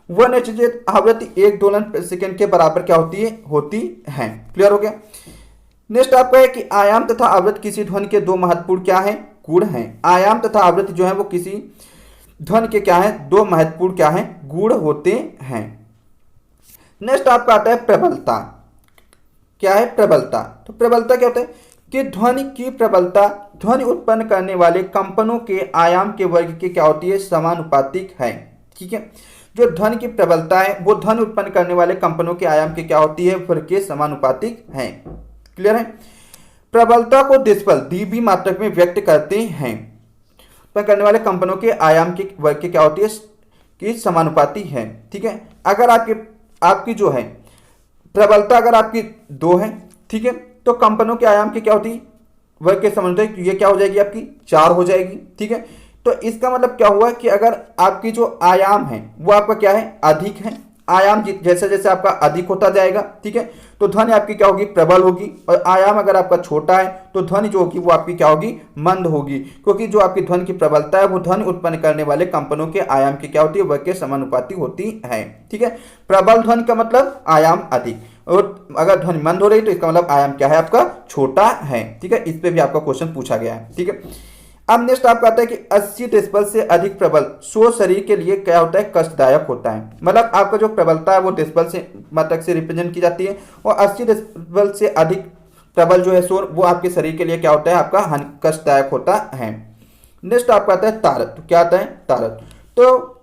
1 एचजेड आवृत्ति 1 दोलन प्रति सेकंड के बराबर क्या होती है। क्लियर हो गया। नेक्स्ट आपका है कि आयाम तथा आवृत्ति किसी ध्वनि के दो महत्वपूर्ण क्या है, गुण हैं। आयाम तथा आवृत्ति जो है वो किसी ध्वनि के क्या है, दो महत्वपूर्ण क्या है, गुण होते हैं। नेक्स्ट आपका आता है प्रबलता। क्या है प्रबलता, तो प्रबलता क्या होता है कि ध्वनि की प्रबलता ध्वनि उत्पन्न करने वाले कंपनों के आयाम के वर्ग के क्या होती है, समानुपातिक है। ठीक है, जो ध्वनि की प्रबलता है वो ध्वनि उत्पन्न करने वाले कंपनों के आयाम के क्या होती है, वर्ग के समानुपातिक है। क्लियर है। प्रबलता को डेसिबल डीबी मात्रक में व्यक्त करते हैं। उत्पन्न करने वाले कंपनों के आयाम के वर्ग के क्या होती है, कि समानुपाती है। ठीक है, अगर आपकी जो है प्रबलता अगर आपकी 2 है, ठीक है, तो कंपनों के आयाम की क्या होती, वर्ग के समानुपाती, तो ये क्या हो जाएगी आपकी 4 हो जाएगी। ठीक है, तो इसका मतलब क्या हुआ कि अगर आपकी जो आयाम है वो आपका क्या है, अधिक है। आयाम जैसे जैसे आपका अधिक होता जाएगा, ठीक है, तो ध्वनि आपकी क्या होगी, प्रबल होगी। और आयाम अगर आपका छोटा है तो ध्वनि जो होगी वो आपकी क्या होगी, मंद होगी। क्योंकि जो आपकी ध्वनि की प्रबलता है वो ध्वनि उत्पन्न करने वाले कंपनों के आयाम की क्या होती है, वर्ग के समानुपाती होती है। ठीक है, प्रबल ध्वनि का मतलब आयाम अधिक, और अगर ध्वनि मंद हो रही तो इसका मतलब आयाम क्या है, आपका छोटा है। ठीक है, इस पे भी आपका क्वेश्चन पूछा गया है। ठीक है, अब नेक्स्ट आपका आता है कि 80 डेसिबल से अधिक प्रबल शोर शरीर के लिए क्या होता है, कष्टदायक होता है। मतलब आपका जो प्रबलता है वो डेसिबल से मात्रक से रिप्रेजेंट की जाती है, और 80 डेसिबल से अधिक प्रबल जो है शोर वो आपके शरीर के लिए क्या होता है, आपका कष्टदायक होता है। नेक्स्ट आपका आता है तारत। तो क्या आता है, तारत। तो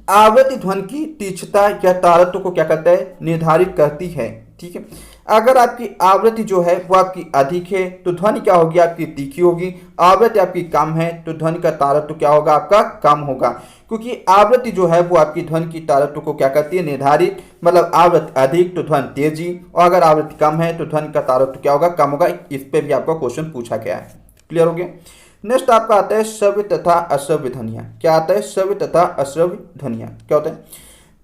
आवृत्ति ध्वनि की तीक्ष्णता या तारत्व को क्या करता है, निर्धारित करती है। ठीक है, अगर आपकी आवृत्ति जो है वो आपकी अधिक है तो ध्वनि क्या होगी, आपकी तीखी होगी। आवृत्ति आपकी कम है तो ध्वनि का तारत्व क्या होगा, आपका कम होगा। क्योंकि आवृत्ति जो है वो आपकी ध्वनि की तारत्व को क्या करती है, निर्धारित। मतलब आवृत्ति अधिक तो ध्वनि तेजी, और अगर आवृत्ति कम है तो ध्वनि का तारत्व क्या होगा, कम होगा। इस पे भी आपका क्वेश्चन पूछा गया है। क्लियर हो गया। नेक्स्ट आपका आता है श्रव्य तथा अश्रव्य ध्वनियाँ। क्या आता है, श्रव्य तथा अश्रव्य ध्वनियाँ। क्या होता है,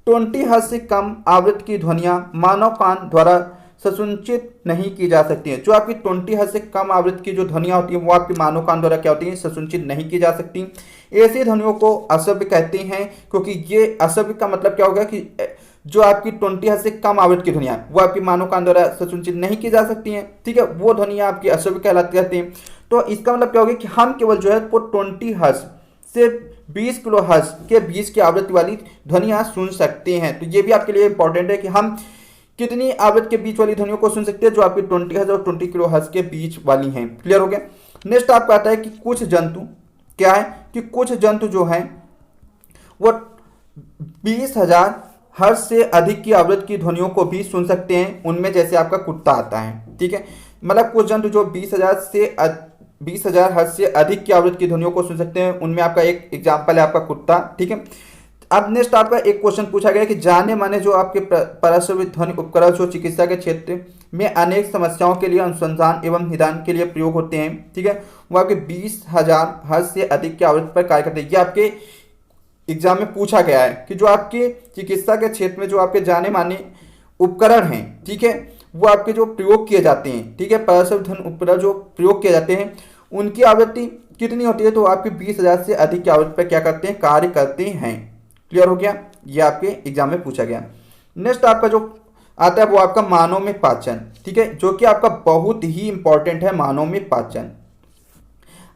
20 हर्ट्ज से कम आवृत्ति की ध्वनियाँ मानव कान द्वारा संसूचित नहीं की जा सकती हैं। जो आपकी 20 हर्ट्ज से कम आवृत्ति की जो ध्वनियाँ होती हैं वो आपके मानव कान द्वारा क्या होती हैं, संसूचित नहीं की जा सकती। ऐसी ध्वनियों को अश्रव्य कहते हैं, क्योंकि ये अश्रव्य का मतलब क्या होगा कि जो आपकी 20 हर्ट्ज से कम आवृत्ति की ध्वनियाँ वो आपकी मानव कान द्वारा संसूचित नहीं की जा सकती हैं। ठीक है, वो ध्वनियाँ आपकी अश्रव्य कहलाती रहती हैं। तो इसका मतलब क्या होगा कि हम केवल जो है वो 20 हर्ट्ज से 20 किलो हर्ट्ज के बीच की आवृत्ति वाली ध्वनियाँ सुन सकते हैं। तो ये भी आपके लिए इंपॉर्टेंट है कि हम कितनी आवृत्ति के बीच वाली ध्वनियों को सुन सकते हैं, जो आपकी 20 हर्ट्ज और 20 किलो हर्ट्ज के बीच वाली हैं। क्लियर हो गया। नेक्स्ट आपका आता है कि कुछ जंतु क्या है, कि कुछ जंतु जो हैं वो 20,000 हर्ट्ज से अधिक की आवृत्ति की ध्वनियों को भी सुन सकते हैं। उनमें जैसे आपका कुत्ता आता है। ठीक है, मतलब कुछ जंतु जो 20,000 हर्ट्ज से अधिक की आवृत्ति की ध्वनियों को सुन सकते हैं, उनमें आपका एक एग्जाम्पल है आपका कुत्ता। ठीक है, अब नेक्स्ट आपका एक क्वेश्चन पूछा गया कि जाने माने जो आपके पराश्रव्य ध्वनि उपकरण जो चिकित्सा के क्षेत्र में अनेक समस्याओं के लिए अनुसंधान एवं निदान के लिए प्रयोग होते हैं। ठीक है, वो आपके 20,000 हर्ट्ज से अधिक की आवृत्ति पर कार्य करते हैं। ये आपके एग्जाम में पूछा गया है कि जो आपके चिकित्सा के क्षेत्र में जो आपके जाने माने उपकरण हैं, ठीक है, वो आपके जो प्रयोग किए जाते हैं, ठीक है, पराश्रव्य ध्वनि उपकरण जो प्रयोग किए जाते हैं उनकी आवृत्ति कितनी होती है, तो आपके 20,000 से अधिक की आवृत्ति पर क्या करते हैं, कार्य करते हैं। क्लियर हो गया, ये आपके एग्जाम में पूछा गया। नेक्स्ट आपका जो आता है वो आपका मानव में पाचन। ठीक है, जो कि आपका बहुत ही इंपॉर्टेंट है, मानव में पाचन।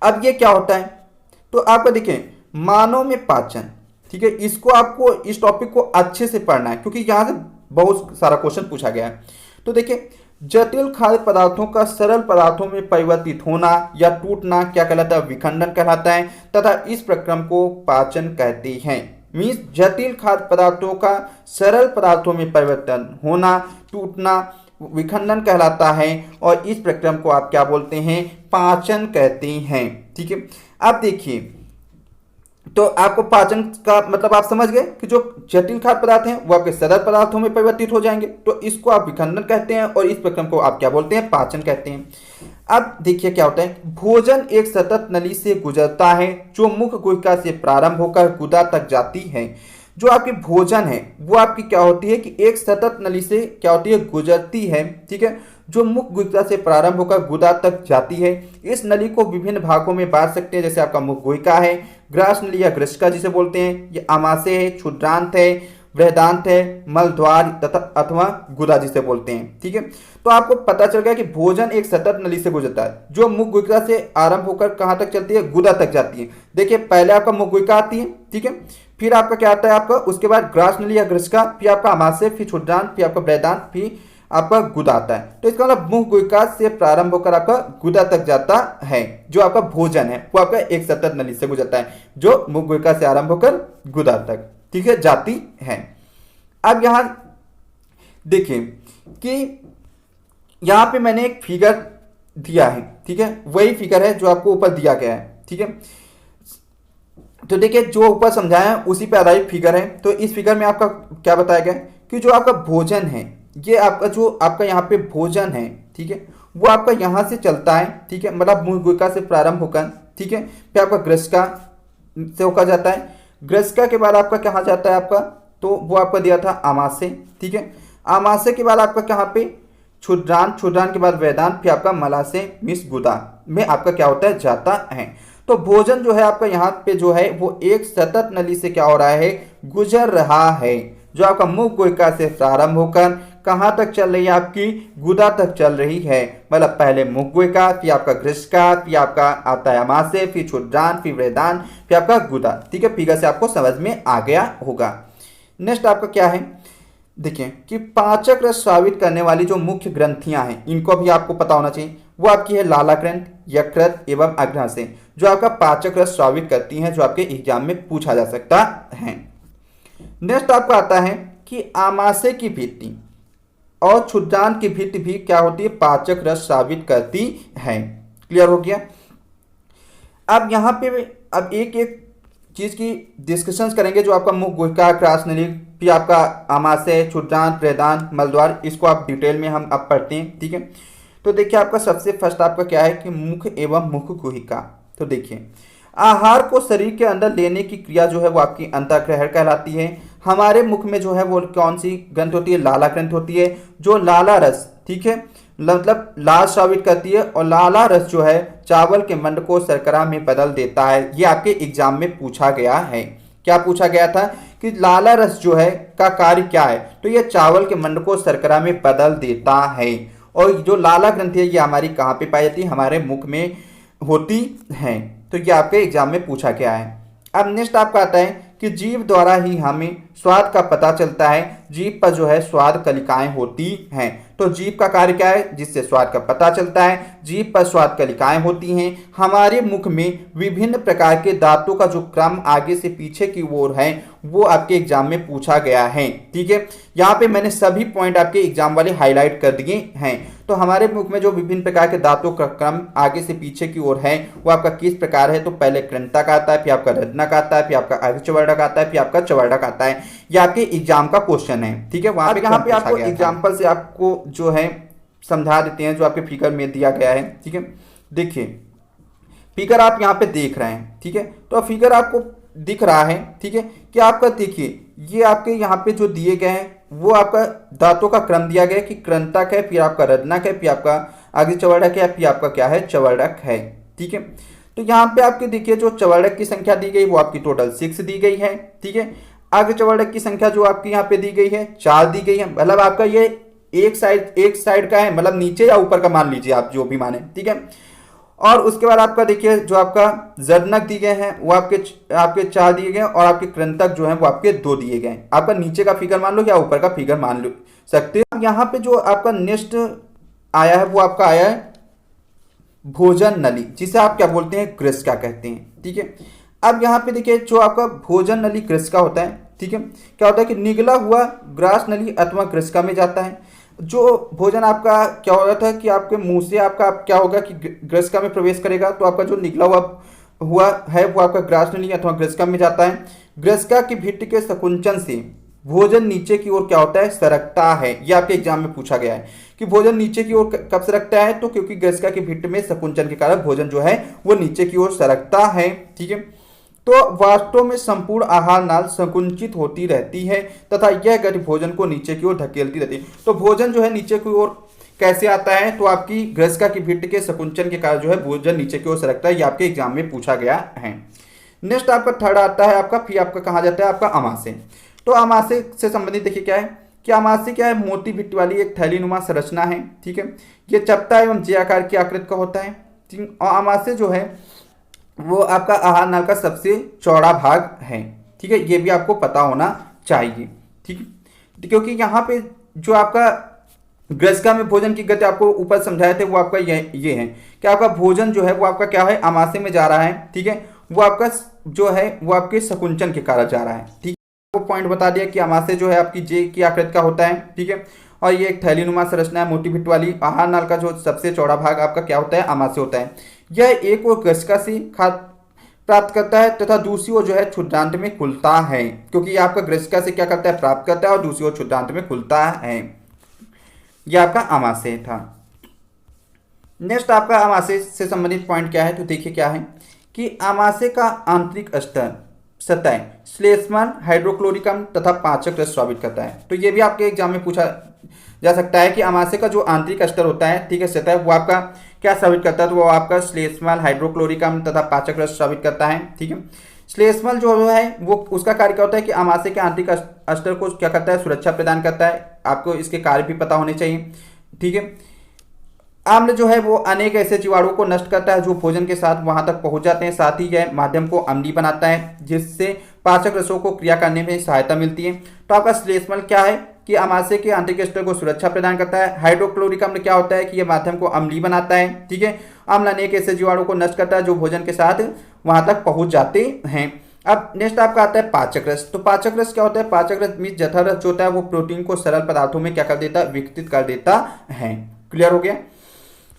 अब ये क्या होता है, तो आपका देखिए मानव में पाचन, ठीक है, इसको आपको इस टॉपिक को अच्छे से पढ़ना है क्योंकि यहाँ से बहुत सारा क्वेश्चन पूछा गया है। तो देखिए जटिल खाद्य पदार्थों का सरल पदार्थों में परिवर्तित होना या टूटना क्या कहलाता है, विखंडन कहलाता है, तथा इस प्रक्रम को पाचन कहते हैं। मीन्स जटिल खाद्य पदार्थों का सरल पदार्थों में परिवर्तन होना, टूटना विखंडन कहलाता है, और इस प्रक्रम को आप क्या बोलते हैं, पाचन कहते हैं। ठीक है, अब देखिए तो आपको पाचन का मतलब आप समझ गए कि जो जटिल खाद्य पदार्थ हैं वो आपके सरल पदार्थों में परिवर्तित हो जाएंगे, तो इसको आप विखंडन कहते हैं और इस प्रक्रम को आप क्या बोलते हैं, पाचन कहते हैं। अब देखिए क्या होता है, भोजन एक सतत नली से गुजरता है जो मुख गुहिका से प्रारंभ होकर गुदा तक जाती है। जो आपकी भोजन है वो आपकी क्या होती है कि एक सतत नली से क्या होती है, गुजरती है, ठीक है, जो मुख गुहिका से प्रारंभ होकर गुदा तक जाती है। इस नली को विभिन्न भागों में बांट सकते हैं, जैसे आपका मुख गुहिका है, ग्रास नली या ग्रसिका जिसे बोलते हैं, ये आमाशय है, क्षुद्रांत है, बृहदांत है, मलद्वार तथा अथवा गुदा जिसे बोलते हैं, ठीक है। तो आपको पता चल गया कि भोजन एक सतत नली से गुजरता है जो मुख गुहिका से आरंभ होकर कहाँ तक चलती है, गुदा तक जाती है। देखिए पहले आपका मुख गुहिका आती है, ठीक है, फिर आपका क्या आता है आपका, उसके बाद ग्रास नली या ग्रसिका, फिर आपका आमाशय, फिर क्षुद्रांत, फिर आपका बृहदांत, फिर आपका गुदा आता है। तो इसका मतलब मुख गुहिका से प्रारंभ होकर आपका गुदा तक जाता है जो आपका भोजन है वो आपका एक सतत नली से गुजरता है जो मुख गुहिका से आरंभ होकर गुदा तक, ठीक है, जाती है। अब यहां देखिए कि यहां पे मैंने एक फिगर दिया है, ठीक है, वही फिगर है जो आपको ऊपर दिया गया है, ठीक है। तो देखिए जो ऊपर समझाया है उसी पे आधारित फिगर है। तो इस फिगर में आपका क्या बताया गया कि जो आपका भोजन है, ये आपका जो आपका यहाँ पे भोजन है, ठीक है, वो आपका यहाँ से चलता है, ठीक है, मतलब मुख गुहिका से प्रारंभ होकर, ठीक है, फिर आपका ग्रसिका से होकर जाता है, ग्रसिका के बाद आपका कहाँ जाता है आपका, तो वो आपका दिया था आमाशय, ठीक है, आमाशय के बाद आपका कहाँ पे क्षुद्रांत, क्षुद्रांत के बाद वेदांत, फिर आपका मलाशय मिस गुदा में आपका क्या होता है, जाता है। तो भोजन जो है आपका यहाँ पे जो है वो एक सतत नली से क्या हो रहा है, गुजर रहा है, जो आपका मुख गुहिका से प्रारंभ होकर कहाँ तक चल रही है, आपकी गुदा तक चल रही है। मतलब पहले मुख गुहिका, फिर आपका ग्रसिका, फिर आपका आता है आमाशय, फिर क्षुद्रांत, फिर वेदांत, फिर आपका गुदा, ठीक है, फिगर से आपको समझ में आ गया होगा। नेक्स्ट आपका क्या है, देखिए कि पाचक रस स्रावित करने वाली जो मुख्य ग्रंथियां हैं इनको भी आपको पता होना चाहिए। वो आपकी है लाला ग्रंथ, यकृत एवं अग्नाशय, जो आपका पाचक रस स्रावित करती हैं, जो आपके एग्जाम में पूछा जा सकता है। नेक्स्ट आपका आता है कि आमाशय की भित्ति और क्षुद्रांत की भित्ति भी क्या होती है, पाचक रस स्रावित करती है। क्लियर हो गया। अब यहाँ पे अब एक एक चीज की डिस्कशंस करेंगे, जो आपका मुख गुहिका, ग्रास नली, फिर आपका आमाशय, क्षुद्रांत, बृहदांत, मलद्वार, इसको आप डिटेल में हम अब पढ़ते हैं, ठीक है। तो देखिए आपका सबसे फर्स्ट आपका क्या है कि मुख एवं मुख गुहिका। तो देखिए आहार को शरीर के अंदर लेने की क्रिया जो है वो आपकी अंतःग्रहण कहलाती है। हमारे मुख में जो है वो कौन सी ग्रंथ होती है, लाला ग्रंथ होती है, जो लाला रस, ठीक है, मतलब लाल स्रावित करती है, और लाला रस जो है चावल के मंड को शर्करा में बदल देता है। ये आपके एग्जाम में पूछा गया है। क्या पूछा गया था कि लाला रस जो है का कार्य क्या है, तो ये चावल के मंड को शर्करा में बदल देता है। और जो लाला ग्रंथि है ये हमारी कहाँ पे पाई जाती है, हमारे मुख में होती है। तो ये आपके एग्जाम में पूछा गया है। अब नेक्स्ट आपका आता है कि जीभ द्वारा ही हमें स्वाद का पता चलता है। जीभ पर जो है स्वाद कलिकाएं होती हैं। तो जीभ का कार्य क्या है, जिससे स्वाद का पता चलता है। जीभ पर स्वाद कलिकाएं होती हैं। हमारे मुख में विभिन्न प्रकार के दांतों का जो क्रम आगे से पीछे की ओर है वो आपके एग्जाम में पूछा गया है, ठीक है। यहाँ पे मैंने सभी पॉइंट आपके एग्जाम वाले हाईलाइट कर दिए हैं। तो हमारे मुख में जो विभिन्न प्रकार के दांतों का क्रम आगे से पीछे की ओर है वो आपका किस प्रकार है, तो पहले कृंतक आता है, फिर आपका रत्नक आता है, फिर आपका अर्धचवर्णक आता है, फिर आपका चवर्णक आता है। ये आपके एग्जाम का क्वेश्चन है, ठीक है। वहां पे यहाँ पे आपको एग्जाम्पल से आपको जो है समझा देते हैं, जो आपके फिगर में दिया गया है, ठीक है। देखिए फिगर आप यहाँ पे देख रहे हैं, ठीक है। तो फिगर आपको दिख रहा है, ठीक है, कि आपका देखिए ये आपके यहाँ पे जो दिए गए हैं वो आपका दांतों का क्रम दिया गया है कि कृंतक है, फिर आपका रत्नक है, फिर आपका आगे चवर्णक है, फिर आपका क्या है, चवर्णक है, ठीक है। तो यहाँ पे आपके देखिए जो चवर्णक की संख्या दी गई वो आपकी टोटल 6 दी गई है, ठीक है। आगे चवर्णक की संख्या जो आपकी यहाँ पे दी गई है 4 दी गई है। मतलब आपका ये एक साइड का है, मतलब नीचे या ऊपर का मान लीजिए आप जो भी माने, ठीक है। और उसके बाद आपका देखिए जो आपका जर्नक दिए गए हैं वो आपके 4 दिए गए, और आपके कृंतक जो है वो आपके 2 दिए गए। आपका नीचे का फिगर मान लो या ऊपर का फिगर मान लो सकते हो। यहाँ पे जो आपका नेक्स्ट आया है वो आपका आया है भोजन नली, जिसे आप क्या बोलते हैं, ग्रसिका कहते हैं, ठीक है। अब यहाँ पे देखिए जो आपका भोजन नली ग्रसिका होता है, ठीक है, क्या होता है कि निगला हुआ ग्रास नली अथवा ग्रसिका में जाता है। जो भोजन आपका क्या हो रहा था कि आपके मुंह से आपका क्या होगा कि ग्रसिका में प्रवेश करेगा, तो आपका जो निकला हुआ हुआ है वो आपका ग्रासनली अथवा ग्रेस्का में जाता है। ग्रेस्का की भित्ति के संकुचन से भोजन नीचे की ओर क्या होता है, सरकता है। ये आपके एग्जाम में पूछा गया है कि भोजन नीचे की ओर कब सरकता है, तो क्योंकि ग्रेस्का की भित्ति में संकुचन के कारण भोजन जो है वो नीचे की ओर सरकता है। ठीक है, तो वास्तव में संपूर्ण आहार नाल संकुचित होती रहती है तथा यह गति भोजन को नीचे की ओर धकेलती रहती है। तो भोजन जो है नीचे की ओर कैसे आता है, तो आपकी ग्रेस्का की भित्ति के संकुचन के कारण जो है भोजन नीचे की ओर सरकता है। ये आपके एग्जाम में पूछा गया है। नेक्स्ट आपका थर्ड आता है आपका, फिर आपका कहा जाता है आपका अमाशय। तो अमाशय से संबंधित देखिए क्या है कि अमाशय क्या है, मोटी भित्ति वाली एक थैलीनुमा संरचना है। ठीक है, ये चपटा एवं जे आकार की आकृति का होता है। ठीक, और अमाशय जो है वो आपका आहार नाल का सबसे चौड़ा भाग है। ठीक है, ये भी आपको पता होना चाहिए। ठीक है, क्योंकि यहाँ पे जो आपका ग्रेस्का में भोजन की गति आपको ऊपर समझाए थे वो आपका ये है कि आपका भोजन जो है वो आपका क्या है, अमाशय में जा रहा है। ठीक है, वो आपका जो है वो आपके संकुचन के कारण जा रहा है। ठीक है, आपको पॉइंट बता दिया कि अमाशय जो है आपकी जे की आकृति का होता है। ठीक है, और ये एक थैलीनुमा संरचना है मोटी भित्ति वाली। आहार नाल का जो सबसे चौड़ा भाग आपका क्या होता है, अमाशय होता है। यह एक और ग्रेस्का से खाद्य प्राप्त करता है तथा दूसरी ओर जो है क्षुद्रांत में खुलता है, क्योंकि ये आपका ग्रेस्का से क्या करता है, प्राप्त करता है, और दूसरी ओर क्षुद्रांत में खुलता है। यह आपका अमाशय था। नेक्स्ट आपका अमाशय से संबंधित पॉइंट क्या है, तो देखिए क्या है कि अमाशय का आंतरिक स्तर सतह श्लेष्मल, हाइड्रोक्लोरिक अम्ल तथा पाचक रस स्रावित करता है। तो ये भी आपके एग्जाम में पूछा जा सकता है कि अमाशय का जो आंतरिक स्तर होता है, ठीक है, सतह, वो आपका क्या स्रावित करता है, तो वो आपका श्लेष्मल, हाइड्रोक्लोरिक अम्ल तथा पाचक रस स्रावित करता है। ठीक है, श्लेष्मल जो है वो उसका कार्य क्या होता है कि अमाशय के आंतरिक स्तर को क्या करता है, सुरक्षा प्रदान करता है। आपको इसके कार्य भी पता होने चाहिए। ठीक है, अम्ल जो है वो अनेक ऐसे जीवाणुओं को नष्ट करता है जो भोजन के साथ वहां तक पहुंच जाते हैं। साथ ही यह माध्यम को अम्लीय बनाता है जिससे पाचक रसों को क्रिया करने में सहायता मिलती है। तो आपका श्लेष्मल क्या है कि अमाशय के आंतरिक स्तर को सुरक्षा प्रदान करता है। हाइड्रोक्लोरिक अम्ल क्या होता है कि यह माध्यम को अम्लीय बनाता है। ठीक है, अम्ल अनेक ऐसे जीवाणुओं को नष्ट करता है जो भोजन के साथ वहां तक पहुंच जाते हैं। अब नेक्स्ट आपका आता है पाचक रस। तो पाचक रस क्या होता है, पाचक रस मीन्स जठर रस जो होता है वो प्रोटीन को सरल पदार्थों में क्या कर देता है, विघटित कर देता है। क्लियर हो गया।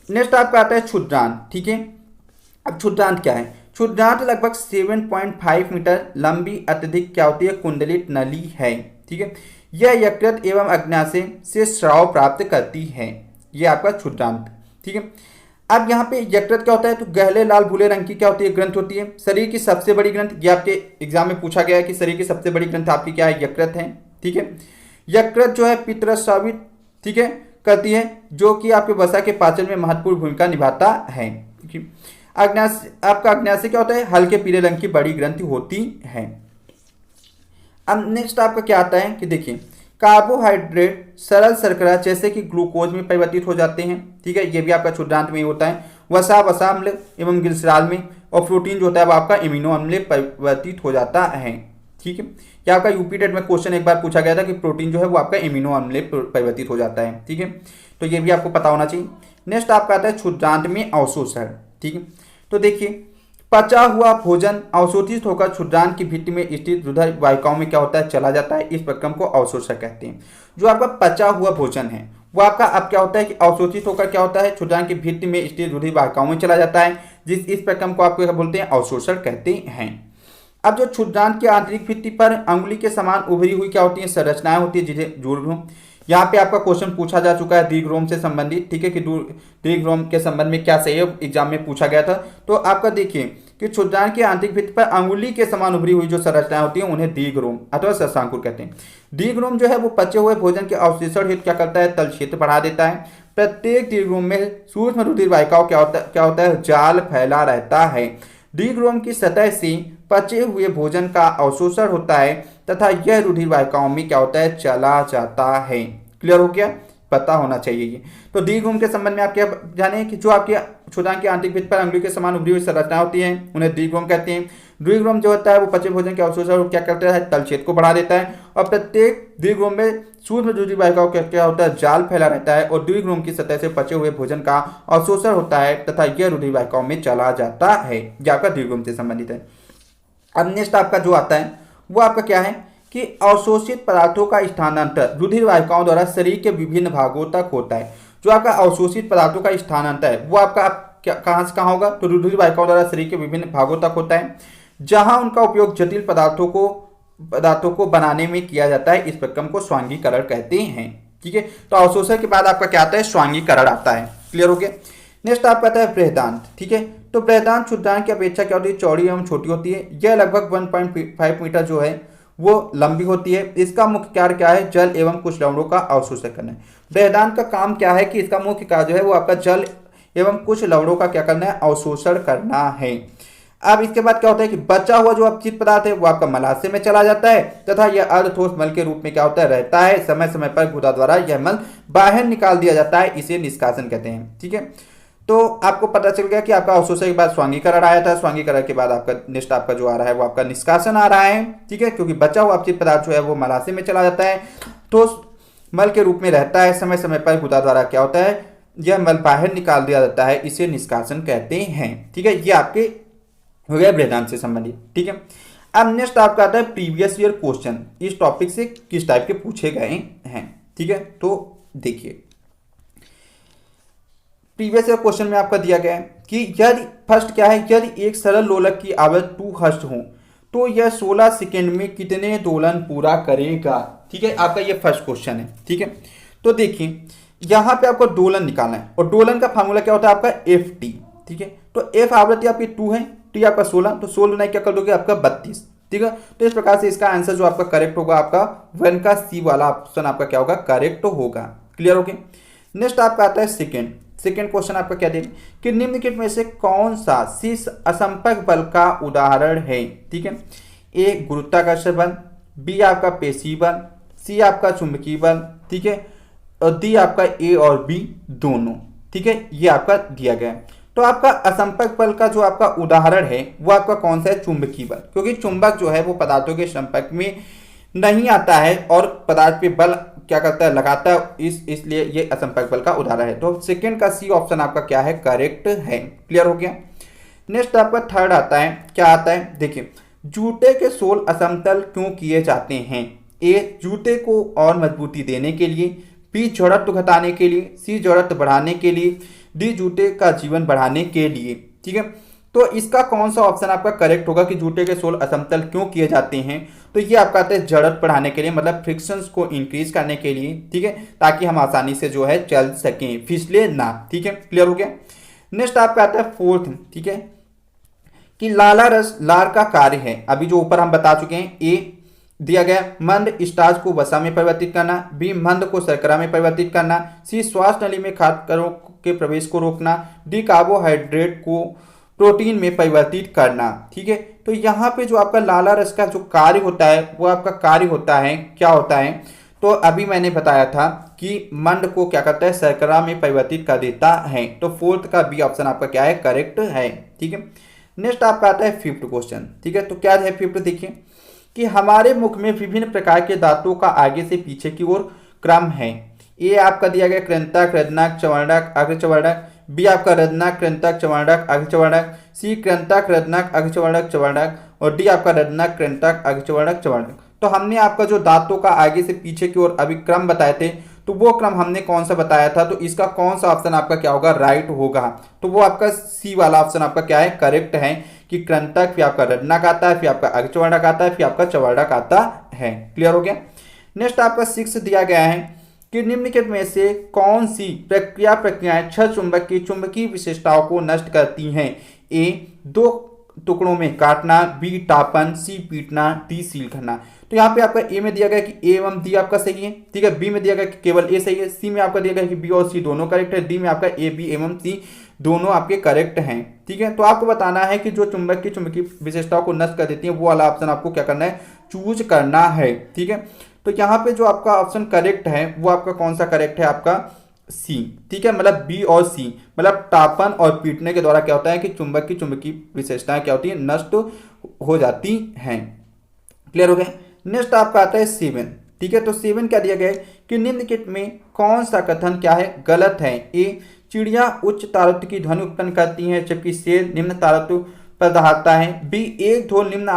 नेक्स्ट आपका आता है क्षुद्रांत। ठीक है, अब क्षुद्रांत क्या है, क्षुद्रांत लगभग 7.5 मीटर लंबी अत्यधिक क्या होती है, कुंडलित नली है। ठीक है, यह यकृत एवं अग्न्याशय से स्राव प्राप्त करती है। यह आपका क्षुद्रांत। ठीक है, अब यहाँ पे यकृत क्या होता है, तो गहरे लाल भूरे रंग की क्या होती है, ग्रंथ होती है। शरीर की सबसे बड़ी ग्रंथ, ये आपके एग्जाम में पूछा गया है कि शरीर की सबसे बड़ी ग्रंथ आपकी क्या है, यकृत है। ठीक है, यकृत जो है पित्तरस स्रावित, ठीक है, करती है जो कि आपके वसा के पाचन में महत्वपूर्ण भूमिका निभाता है। अग्न्याशय, आपका अग्न्याशय क्या होता है, हल्के पीले रंग की बड़ी ग्रंथि होती है। अब नेक्स्ट आपका क्या आता है कि देखिए कार्बोहाइड्रेट सरल शर्करा जैसे कि ग्लूकोज में परिवर्तित हो जाते हैं। ठीक है, ये भी आपका क्षुद्रांत में ही होता है। वसा वसाम्ल एवं ग्लिसरॉल में, और प्रोटीन जो होता है वो आपका इम्यूनो अम्ल में परिवर्तित हो जाता है। ठीक है, क्या आपका यूपी टेट में क्वेश्चन एक बार पूछा गया था कि प्रोटीन जो है वो आपका इम्यूनो अम्ल में परिवर्तित हो जाता है। ठीक है, तो ये भी आपको पता होना चाहिए। नेक्स्ट आपका आता है क्षुद्रांत में अवशोषण। ठीक है, तो देखिए पचा हुआ भोजन अवशोषित होकर क्षुद्रांत की भित्ति में स्थित रुधिर वाहिकाओं में क्या होता है, चला जाता है। इस प्रक्रम को अवशोषण कहते हैं। जो आपका पचा हुआ भोजन है वो आपका अब क्या होता है कि अवशोषित होकर क्या होता है, क्षुद्रांत की भित्ति में स्थित रुधिर वाहिकाओं में चला जाता है। इस प्रक्रम को आपको क्या बोलते हैं, अवशोषण कहते हैं। अब जो क्षुद्रांत की आंतरिक भित्ति पर अंगुली के समान उभरी हुई क्या होती है, संरचनाएं होती है जिसे दीर्घरोम। यहाँ पे आपका क्वेश्चन पूछा जा चुका है दीर्घरोम से संबंधित। ठीक है, कि दीर्घरोम के संबंध में क्या सही है, एग्जाम में पूछा गया था। तो आपका देखिए कि क्षुद्रांत की आंतरिक भित्ति पर अंगुली के समान उभरी हुई जो संरचनाएं होती हैं उन्हें दीर्घरोम अथवा शशांकुर कहते हैं। दीर्घरोम जो है वो पचे हुए भोजन के अवशोषण हेतु क्या करता है, तल क्षेत्र बढ़ा देता है। प्रत्येक दीर्घरोम में सूक्ष्म रुधिर वाहिकाओं क्या होता है, जाल फैला रहता है। दीर्घरोम की सतह से पचे हुए भोजन का अवशोषण होता है तथा यह रुधिर वाहिकाओं में क्या होता है, चला जाता है। क्लियर हो गया, पता होना चाहिए ये। तो दीर्घरोम के संबंध में आप क्या जाने कि जो आपके क्षुद्रांत की आंतरिक भित्ति पर अंगुली के समान उभरी हुई संरचना होती है उन्हें दीर्घरोम कहते हैं। दीर्घरोम जो होता है वो पचे भोजन के अवशोषण क्या करता है, तल क्षेत्र को बढ़ा देता है। और प्रत्येक दीर्घरोम में सूक्ष्म रुधिर वाहिकाओं का क्या होता है, जाल फैला रहता है और दीर्घरोम की सतह से पचे हुए भोजन का अवशोषण होता है तथा यह रुधिर वाहिकाओं में चला जाता है। यह आपका दीर्घरोम से संबंधित है। अब नेक्स्ट आपका जो आता है वो आपका क्या है कि अवशोषित पदार्थों का स्थानांतर रुधिर वाहिकाओं द्वारा शरीर के विभिन्न भागों तक होता है। जो आपका अवशोषित पदार्थों का स्थानांतर है वो आपका कहाँ से कहाँ होगा, तो रुधिर वाहिकाओं द्वारा शरीर के विभिन्न भागों तक होता है, जहां उनका उपयोग जटिल पदार्थों को बनाने में किया जाता है। इस प्रक्रम को स्वांगीकरण कहते हैं। ठीक है, तो अवशोषण के बाद आपका क्या आता है, स्वांगीकरण आता है। क्लियर हो गया। नेक्स्ट आपका आता है बृहदान्त। ठीक है, तो बृहदान्त क्षुद्रांत की अपेक्षा क्या होती है, चौड़ी एवं छोटी होती है। यह लगभग 1.5 मीटर जो है वो लंबी होती है। इसका मुख्य कार्य क्या है, जल एवं कुछ लवणों का अवशोषण करना है। बृहदान्त का काम क्या है कि इसका मुख्य कार्य जो है वो आपका जल एवं कुछ लवणों का क्या करना है, अवशोषण करना है। अब इसके बाद क्या होता है कि बचा हुआ जो अपचित पदार्थ है वो आपका मलाशय में चला जाता है तथा यह अर्धठोस मल के रूप में क्या होता है, रहता है। समय समय पर गुदा द्वारा यह मल बाहर निकाल दिया जाता है, इसे निष्कासन कहते हैं। ठीक है, तो आपको पता चल गया कि आपका अवशोषण के बाद स्वांगीकरण आया था, स्वांगीकरण के बाद आपका नेक्स्ट आपका जो आ रहा है वो आपका निष्कासन आ रहा है। ठीक है, क्योंकि बचा हुआ अपचित पदार्थ जो है वो मलाशय में चला जाता है, ठोस मल के रूप में रहता है। समय समय पर गुदा द्वारा क्या होता है, यह मल बाहर निकाल दिया जाता है, इसे निष्कासन कहते हैं। ठीक है, ये आपके हो गया बृहदान्त से संबंधित। ठीक है, अब नेक्स्ट आपका आता है प्रीवियस ईयर क्वेश्चन, इस टॉपिक से किस टाइप के पूछे गए हैं। ठीक है, तो देखिए प्रीवियस ईयर क्वेश्चन में आपका दिया गया है कि यदि फर्स्ट क्या है, यदि एक सरल लोलक की आवृत्ति 2 हर्ट्ज हो तो यह 16 सेकेंड में कितने दोलन पूरा करेगा। ठीक है, आपका ये फर्स्ट क्वेश्चन है। ठीक है, तो देखिए यहाँ पे आपको दोलन निकालना है और दोलन का फार्मूला क्या होता है आपका ft। ठीक है, तो f आवृत्ति आपकी 2 है, t आपका 16, तो 16 नहीं क्या कर दोगे आपका 32। ठीक है, तो इस प्रकार से इसका आंसर जो आपका करेक्ट होगा आपका 1 का सी वाला ऑप्शन आपका क्या होगा, करेक्ट होगा। क्लियर हो गया। नेक्स्ट आपका आता है सेकेंड क्वेश्चन आपका क्या देंगे कि निम्नलिखित में से कौन सा शीर्ष असंपर्क बल का उदाहरण है। ठीक है, ए गुरुत्वाकर्षण बल, बी आपका पेशी बल, सी आपका चुंबकीय बल, ठीक है, और डी आपका ए और बी दोनों। ठीक है, ये आपका दिया गया है। तो आपका असंपर्क बल का जो आपका उदाहरण है वो आपका कौन सा है, चुंबकीय बल, क्योंकि चुंबक जो है वो पदार्थों के संपर्क में नहीं आता है और पदार्थ पे बल क्या करता है, लगाता है, इसलिए ये असंपर्क बल का उदाहरण है। तो सेकंड का सी ऑप्शन आपका क्या है, करेक्ट है। क्लियर हो गया। नेक्स्ट आपका थर्ड आता है, क्या आता है देखिए, जूते के सोल असमतल क्यों किए जाते हैं। ए जूते को और मजबूती देने के लिए, बी जड़त्व घटाने के लिए, सी जड़त्व बढ़ाने के लिए, डी जूते का जीवन बढ़ाने के लिए। ठीक है, तो इसका कौन सा ऑप्शन आपका करेक्ट होगा कि जूते के सोल असमतल क्यों किए जाते हैं, तो ये आपका आता है जड़त्व बढ़ाने के लिए, मतलब फ्रिक्शंस को इंक्रीज करने के लिए। ठीक है, ताकि हम आसानी से जो है चल सकें, फिसले ना। ठीक है, क्लियर हो गया। नेक्स्ट आपका आता है फोर्थ। ठीक है, कि लाला रस लार का कार्य है, अभी जो ऊपर हम बता चुके हैं। ए दिया गया मंद स्टार्च को वसा में परिवर्तित करना, बी मंद को शर्करा में परिवर्तित करना, सी श्वास नली में खाद्य के प्रवेश को रोकना, डी कार्बोहाइड्रेट को प्रोटीन में परिवर्तित करना। ठीक है, तो यहाँ पे जो आपका लाला रस का जो कार्य होता है वो आपका कार्य होता है, क्या होता है, तो अभी मैंने बताया था कि मंद को क्या करता है, शर्करा में परिवर्तित कर देता है। तो फोर्थ का बी ऑप्शन आपका क्या है, करेक्ट है। ठीक है, नेक्स्ट आपका आता है फिफ्थ क्वेश्चन। ठीक है, तो क्या है फिफ्थ, देखिए कि हमारे मुख में विभिन्न प्रकार के दांतों का आगे से पीछे की ओर क्रम है। ए आपका दिया गया कृंतक, रजनक, चवर्णक, अग्रचवर्णक, बी आपका रजनक, कृंतक, चवर्णक, अग्रचवर्णक, सी कृंतक, रजनक, अग्रचवर्णक, चवर्णक, और डी आपका रजनक, कृंतक, अग्रचवर्णक, चवर्णक। तो हमने आपका जो दांतों का आगे से पीछे की ओर अभी क्रम बताए थे, तो वो क्रम हमने कौन सा बताया था, तो इसका कौन सा ऑप्शन आपका क्या होगा, राइट होगा। तो वो आपका सी वाला ऑप्शन आपका क्या है, करेक्ट है, कि कृंतक, फिर आपका रजनक आता है, फिर आपका अग्रचवर्णक आता है, फिर आपका चवर्णक आता है। क्लियर हो गया। नेक्स्ट आपका 6 दिया गया है कि निम्नलिखित में से कौन सी प्रक्रियाएं छह चुंबक की चुंबकीय विशेषताओं को नष्ट करती हैं। ए 2 टुकड़ों में काटना, बी टापन, सी पीटना, डी सील करना। तो यहाँ पे आपका ए में दिया गया कि ए एवं डी आपका सही है। ठीक है, बी में दिया गया कि केवल ए सही है, सी में आपका दिया गया कि बी और सी दोनों करेक्ट है, डी में आपका ए बी एवं सी दोनों आपके करेक्ट हैं। ठीक है, तो आपको बताना है कि जो चुंबक की चुंबकीय विशेषताओं को नष्ट कर देती है वो वाला ऑप्शन आपको क्या करना है, चूज करना है। ठीक है, तो यहाँ पे जो आपका ऑप्शन करेक्ट है वो आपका कौन सा करेक्ट है, आपका सी। ठीक है, मतलब बी और सी, मतलब टापन और पीटने के द्वारा क्या होता है कि चुंबक की चुंबकीय विशेषताएं क्या होती है, नष्ट हो जाती हैं। क्लियर हो गया। नेक्स्ट आपका आता है 7। ठीक है, तो 7 क्या दिया गया है कि निम्नलिखित में कौन सा कथन क्या है, गलत है। ए चिड़िया उच्च तारत्व की ध्वनि उत्पन्न करती है जबकि शेर निम्न तारत्व पर दहाड़ता है। बी एक ढोल निम्न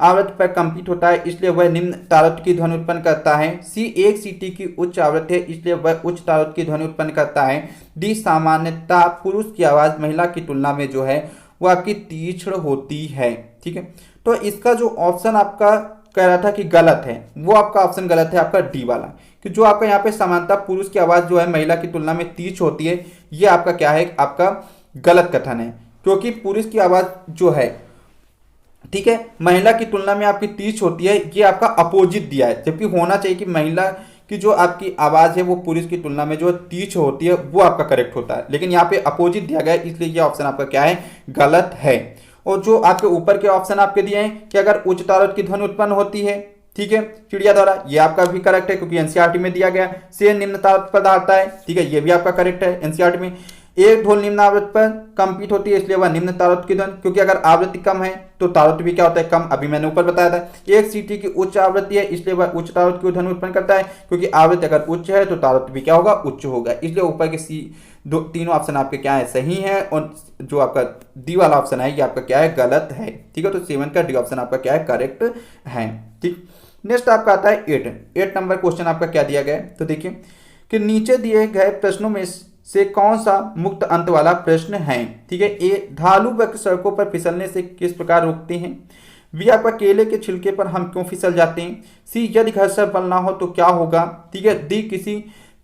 आवृत्ति पर कंपित होता है, इसलिए वह निम्न तारत्व की ध्वनि उत्पन्न करता है। सी 1 सीटी की उच्च आवृत्ति है, इसलिए वह उच्च तारत्व की ध्वनि उत्पन्न करता है। डी सामान्यतः पुरुष की आवाज महिला की तुलना में जो है वो आपकी तीक्ष्ण होती है। ठीक है, तो इसका जो ऑप्शन आपका कह रहा था कि गलत है, वो आपका ऑप्शन गलत है, आपका डी वाला, कि जो आपका यहाँ पे समानता पुरुष की आवाज जो है महिला की तुलना में तीक्ष्ण होती है, ये आपका क्या है, आपका गलत कथन है। क्योंकि पुरुष की आवाज जो है, ठीक है, महिला की तुलना में आपकी तीक्ष्ण होती है, ये आपका अपोजिट दिया है। जबकि होना चाहिए कि महिला की जो आपकी आवाज है वो पुरुष की तुलना में जो तीक्ष्ण होती है, वो आपका करेक्ट होता है। लेकिन यहाँ पे अपोजिट दिया गया है, इसलिए ये ऑप्शन आपका क्या है, गलत है। और जो आपके ऊपर के ऑप्शन आपके दिए हैं कि अगर उच्च तारत्व की ध्वनि उत्पन्न होती है, ठीक है, चिड़िया द्वारा, ये आपका भी करेक्ट है क्योंकि एनसीईआरटी में दिया गया। शेर निम्न तारत्व पर दहाड़ता है, ठीक है, ये भी आपका करेक्ट है एनसीईआरटी में। एक ढोल निम्न आवृत्ति पर कंपित होती है, इसलिए वह निम्न तारत्व की ध्वनि, क्योंकि अगर आवृत्ति कम है तो तारत्व भी क्या होता है, कम, अभी मैंने ऊपर बताया था। एक सीटी की उच्च आवृत्ति है, इसलिए वह उच्च तारत्व की ध्वनि उत्पन्न करता है, क्योंकि आवृत्ति अगर उच्च है तो तारत्व भी क्या होगा, उच्च होगा। इसलिए ऊपर के तीनों ऑप्शन आपके क्या है, सही है। और जो आपका डी वाला ऑप्शन है ये आपका क्या है, गलत है। ठीक है, तो 7 का डी ऑप्शन आपका क्या है, करेक्ट है। ठीक, नेक्स्ट आपका आता है 8 नंबर क्वेश्चन आपका क्या दिया गया है, तो देखिए कि नीचे दिए गए प्रश्नों में से कौन सा मुक्त अंत वाला प्रश्न है। ठीक है, ए ढालू वक्र सड़कों पर फिसलने से किस प्रकार रोकते हैं। बी आपका केले के छिलके पर हम क्यों फिसल जाते हैं। सी यदि घर्षण बल ना हो तो क्या होगा। ठीक है, डी किसी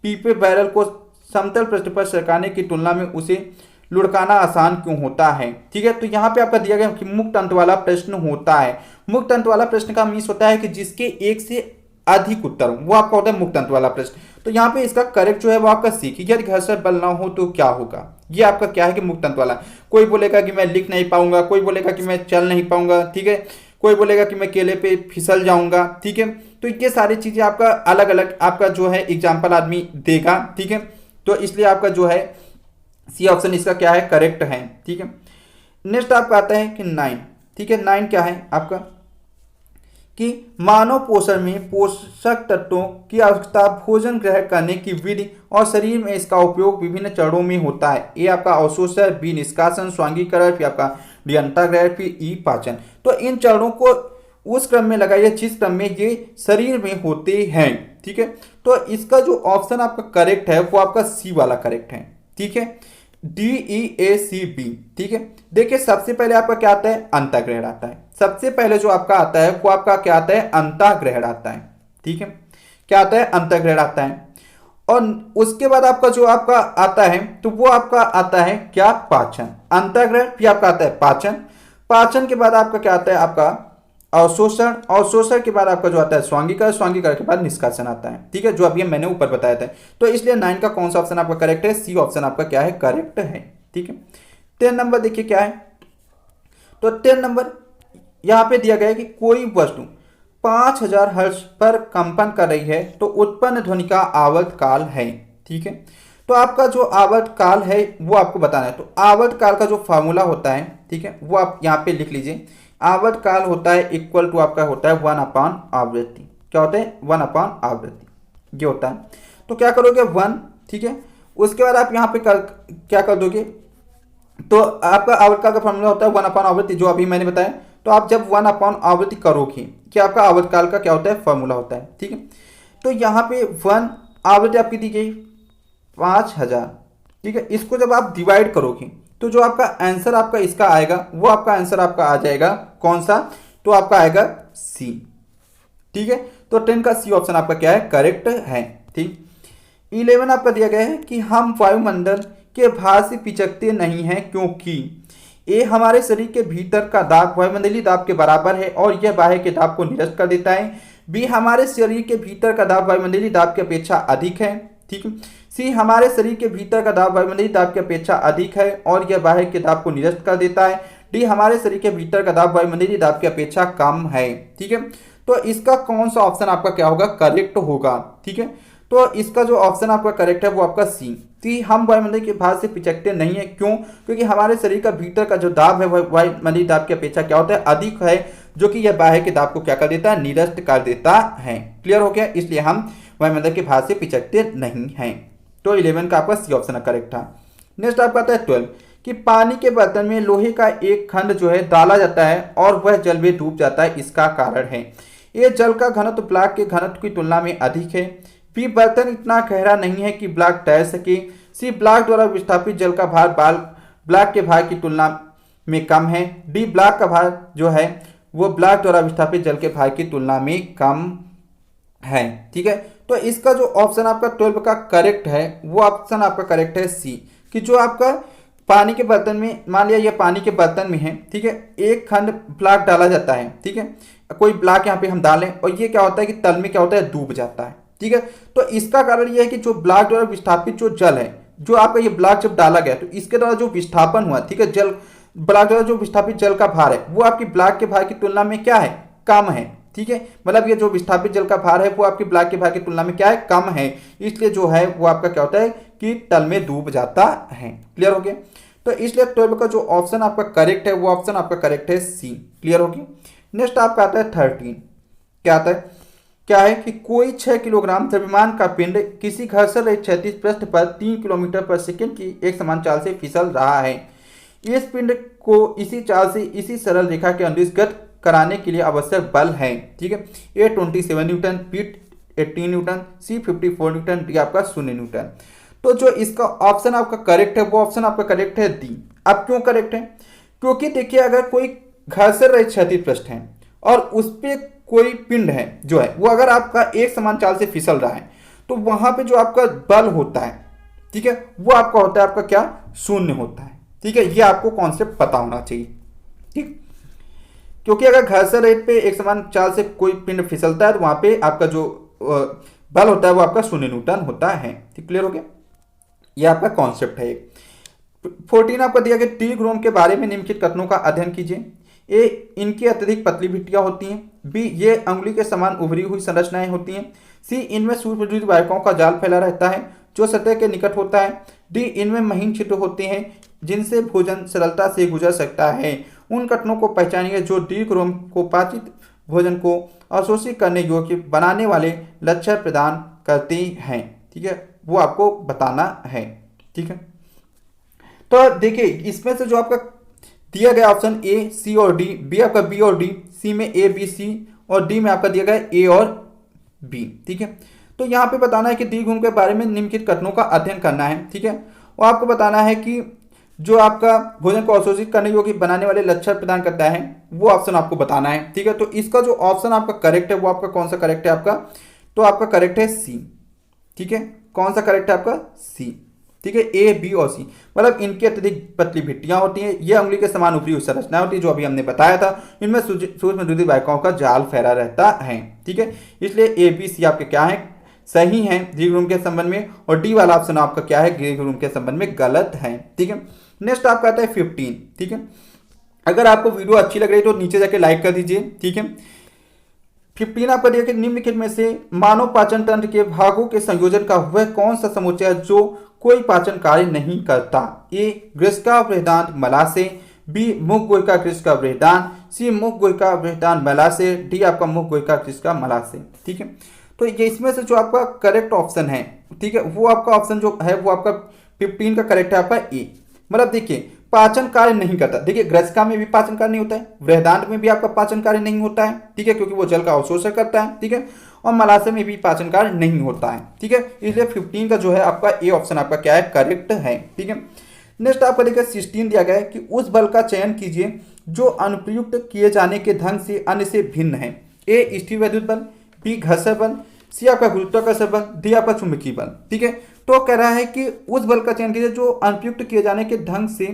पीपे बैरल को समतल पृष्ठ पर सरकाने की तुलना में उसे लुढ़काना आसान क्यों होता है। ठीक है, तो यहाँ पे आपका दिया गया कि मुक्त अंत वाला प्रश्न होता है। मुक्त अंत वाला प्रश्न का मीन्स होता है कि जिसके एक से अधिक उत्तर, वो आपका होता है मुक्त अंत वाला प्रश्न। तो यहाँ पे इसका करेक्ट जो है वो आपका सी, यदि घर्षण बल ना हो तो क्या होगा। ये आपका क्या है कि मुक्त अंत वाला। कोई बोलेगा कि मैं लिख नहीं पाऊंगा, कोई बोलेगा कि मैं चल नहीं पाऊंगा, ठीक है, कोई बोलेगा कि मैं केले पे फिसल जाऊंगा। ठीक है, तो ये सारी चीजें आपका अलग अलग आपका जो है एग्जाम्पल आदमी देगा। ठीक है, तो इसलिए आपका जो है सी ऑप्शन इसका क्या है, करेक्ट है। ठीक है, नेक्स्ट आपका आता है कि 9। ठीक है, 9 क्या है आपका कि मानव पोषण में पोषक तत्वों की आवश्यकता भोजन ग्रहण करने की विधि और शरीर में इसका उपयोग विभिन्न चरणों में होता है। ए आपका अवशोषण, बी निष्कासन, स्वांगीकरण, फिर आपका डी अंतःग्रहण, फिर ई पाचन। तो इन चरणों को उस क्रम में लगाइए जिस क्रम में ये शरीर में होते हैं। ठीक है, तो इसका जो ऑप्शन आपका करेक्ट है वो आपका सी वाला करेक्ट है। ठीक है, DEACB। ठीक है, देखिए सबसे पहले आपका क्या आता है, अंतःग्रहण आता है। सबसे पहले जो आपका आता है वो आपका क्या आता है, अंतःग्रहण आता है। ठीक है, क्या आता है, अंतःग्रहण आता है। और उसके बाद आपका जो आपका आता है तो वो आपका आता है क्या, पाचन। अंतःग्रहण फिर आपका आता है पाचन। पाचन के बाद आपका क्या आता है, आपका अवशोषण। अवशोषण के बाद आपका जो आता है स्वांगीकरण। स्वांगीकरण के बाद निष्कासन आता है। ठीक है, जो अभी मैंने ऊपर बताया था। तो इसलिए 9 का कौन सा ऑप्शन आपका करेक्ट है, सी ऑप्शन आपका क्या है, करेक्ट है। ठीक है, 10 नंबर देखिए क्या है, तो 10 नंबर यहां पे दिया गया है कि कोई वस्तु 5000 हर्ट्ज पर कंपन कर रही है तो उत्पन्न ध्वनि का आवर्त काल है। ठीक है, तो आपका जो आवर्त काल है वो आपको बताना है। तो आवर्त काल का जो फॉर्मूला होता है, ठीक है, वो आप यहाँ पे लिख लीजिए। आवर्त काल होता है इक्वल टू आपका होता है 1 आवृत्ति। क्या होता है, 1 आवृत्ति, ये होता है। तो क्या करोगे 1, ठीक है, उसके बाद आप यहाँ पे क्या कर दोगे, तो आपका आवर्त काल का फॉर्मूला होता है 1 आवृत्ति, जो अभी मैंने बताया। तो आप जब 1 आवृत्ति करोगे कि आपका आवर्त काल का क्या होता है, फॉर्मूला होता है। ठीक है, तो यहाँ पे 1 आवृत्ति आपकी दी गई 5000। ठीक है, इसको जब आप डिवाइड करोगे तो जो आपका आंसर आपका इसका आएगा वो आपका आंसर आपका आ जाएगा कौन सा, तो आपका आएगा सी। ठीक है, तो 10 का सी ऑप्शन आपका क्या है, करेक्ट है। ठीक, 11 आपका दिया गया है कि हम वायुमंडल के भार से पिचकते नहीं हैं क्योंकि ए हमारे शरीर के भीतर का दाब वायुमंडलीय दाब के बराबर है और यह बाहर के दाब को निरस्त कर देता है। बी हमारे शरीर के भीतर का दाब वायुमंडलीय दाब की अपेक्षा अधिक है। ठीक है, सी हमारे शरीर के भीतर का दाब वायुमंडलीय दाब की अपेक्षा अधिक है और यह बाहर के दाब को निरस्त कर देता है। डी हमारे शरीर के भीतर का दाब वायुमंडलीय दाब की अपेक्षा कम है। ठीक है, तो इसका कौन सा ऑप्शन आपका क्या होगा, करेक्ट होगा। ठीक है, तो इसका जो ऑप्शन आपका करेक्ट है वो आपका सी हम वायुमंडल के भार से पिचकते नहीं है। क्यों, क्योंकि हमारे शरीर का भीतर का जो दाब है वायुमंडलीय दाब की अपेक्षा क्या होता है, अधिक है, जो कि यह बाहर के दाब को क्या कर देता है, निरस्त कर देता है। क्लियर हो गया, इसलिए हम वायुमंडल के भार से पिचकते नहीं हैं। तो 11 का आपका सी ऑप्शन करेक्ट था। नेक्स्ट आपका आता है 12 कि पानी के बर्तन में लोहे का एक खंड जो है डाला जाता है और वह जल में डूब जाता है, इसका कारण है। ये जल का घनत्व ब्लॉक के घनत्व की तुलना में अधिक है। बी बर्तन इतना गहरा नहीं है कि ब्लॉक तैर सके। सी ब्लॉक द्वारा विस्थापित जल का भार ब्लॉक के भार की तुलना में कम है। डी ब्लॉक का भार जो है वो ब्लॉक द्वारा विस्थापित जल के भार की तुलना में कम है। ठीक है, तो इसका जो ऑप्शन आपका 12 का करेक्ट है वो ऑप्शन आपका करेक्ट है सी, कि जो आपका पानी के बर्तन में, मान लिया ये पानी के बर्तन में है, ठीक है, एक खंड ब्लॉक डाला जाता है, ठीक है, कोई ब्लॉक यहाँ पे हम डालें और ये क्या होता है कि तल में क्या होता है, डूब जाता है। ठीक है, तो इसका कारण ये है कि जो ब्लॉक द्वारा विस्थापित जो जल है, जो आपका ये ब्लॉक जब डाला गया तो इसके द्वारा जो विस्थापन हुआ, ठीक है, जल ब्लॉक द्वारा जो विस्थापित जल का भार है वो आपकी ब्लॉक के भार की तुलना में क्या है, कम है। ठीक है, मतलब ये जो विस्थापित जल का भार है वो आपके ब्लॉक के भार की तुलना में क्या है, कम है, इसलिए जो है वो आपका क्या होता है कि तल में डूब जाता है। क्लियर हो गया? तो इसलिए 12 का जो ऑप्शन आपका करेक्ट है वो ऑप्शन आपका करेक्ट है सी। क्लियर हो गया? नेक्स्ट आपका आता है 13। क्या आता है? क्या है कि कोई 6 किलोग्राम द्रव्यमान का पिंड किसी घर्षण रहित क्षैतिज पृष्ठ पर 3 किलोमीटर पर सेकंड की एक समान चाल से फिसल रहा है। इस पिंड को इसी चाल से इसी सरल रेखा के अनुदिश गति कराने के लिए आवश्यक बल है। ठीक है, ए 27 न्यूटन, बी 18 न्यूटन, सी 54 न्यूटन, डी आपका 0 न्यूटन। तो जो इसका ऑप्शन आपका करेक्ट है वो ऑप्शन आपका करेक्ट है डी। अब क्यों करेक्ट है? क्योंकि देखिए अगर कोई घर्षण रहित क्षैतिज पृष्ठ है और उस पर कोई पिंड है जो है वो अगर आपका एक समान चाल से फिसल रहा है तो वहां पे जो आपका बल होता है, ठीक है, वो आपका होता है आपका क्या, शून्य होता है। ठीक है, ये आपको कॉन्सेप्ट पता होना चाहिए। ठीक, क्योंकि अगर घर्षण रहित पे एक समान चाल से कोई पिंड फिसलता है तो वहां पे आपका जो बल होता है वो आपका 0 न्यूटन होता है। ठीक, क्लियर हो गया? ये आपका कॉन्सेप्ट है। 14 आपका दिया गया दीर्घ रोम के बारे में निम्नलिखित कथनों का अध्ययन कीजिए। ए, इनकी अत्यधिक पतली भित्तियां होती हैं। बी, ये अंगुली के समान उभरी हुई संरचनाएं होती हैं। सी, इनमें सूक्ष्म विद्युत वाहकों का जाल फैला रहता है जो सतह के निकट होता है। डी, इनमें महीन छिद्र होते हैं जिनसे भोजन सरलता से गुजर सकता है। उन कथनों को पहचानिए जो दीर्घ रोम को पाचित भोजन को अवशोषित करने योग्य बनाने वाले लक्षण प्रदान करती हैं। ठीक है, वो आपको बताना है। ठीक है, तो देखिए इसमें से जो आपका दिया गया ऑप्शन ए, सी और डी, बी आपका बी और डी, सी में ए बी सी और डी में आपका दिया गया ए और बी। ठीक है, तो यहाँ पे बताना है कि दीर्घ रोम के बारे में निम्नलिखित कथनों का अध्ययन करना है। ठीक है, और आपको बताना है कि जो आपका भोजन को अवशोषित करने योग्य बनाने वाले लक्षण प्रदान करता है वो ऑप्शन आपको बताना है। ठीक है, तो इसका जो ऑप्शन आपका करेक्ट है वो आपका कौन सा करेक्ट है आपका, तो आपका करेक्ट है सी। ठीक है, कौन सा करेक्ट है आपका, सी। ठीक है, ए बी और सी, मतलब इनकी अत्यधिक पतली भित्तियां होती हैं, ये अंगुली के समान उपरी हुई संरचना होती है जो अभी हमने बताया था। इनमें सूक्ष्म विद्युत वाहकों का जाल फैला रहता है। ठीक है, इसलिए ए बी सी आपके क्या है, सही है दीर्घ रोम के संबंध में, और डी वाला ऑप्शन आपका क्या है, दीर्घ रोम के संबंध में गलत है। ठीक है, नेक्स्ट आपका आता है 15। ठीक है, अगर आपको वीडियो अच्छी लग रही है तो नीचे जाके लाइक कर दीजिए। ठीक है, 15 आपका दिया कि निम्नलिखित में से मानव पाचन तंत्र के भागों के संयोजन का वह कौन सा समुच्चय है जो कोई पाचन कार्य नहीं करता। ए, ग्रिस्का बृहदान्त मलाशय, बी, मुख गोयका ग्रिस्का बृहदान्त, सी, मुख गोयका बृहदान्त मलाशय, डी आपका मुख गोयका ग्रिस्का मलाशय। ठीक है, तो ये इसमें से जो आपका करेक्ट ऑप्शन है, ठीक है, वो आपका ऑप्शन जो है वो आपका 15 का करेक्ट है आपका ए। मतलब देखिए पाचन कार्य नहीं करता, देखिए ग्रसिका में भी पाचन कार्य नहीं होता है, बृहदान्त में भी आपका पाचन कार्य नहीं होता है। ठीक है, क्योंकि वो जल का अवशोषण करता है। ठीक है, और मलाशय में भी पाचन कार्य नहीं होता है। ठीक है, इसलिए 15 का जो है आपका ए ऑप्शन आपका क्या है, करेक्ट है। ठीक है, नेक्स्ट आपका देखिए 16 दिया गया है कि उस बल का चयन कीजिए जो अनुप्रयुक्त किए जाने के ढंग से अन्य से भिन्न है। ए, स्थिर वैद्युत बल, बी, घर्षण बल, सी आपका गुरुत्वाकर्षण बल, डी आपका चुंबकीय बल। ठीक है, तो कह रहा है कि उस बल का चयन कीजिए जो अनुप्रयुक्त किए जाने के ढंग से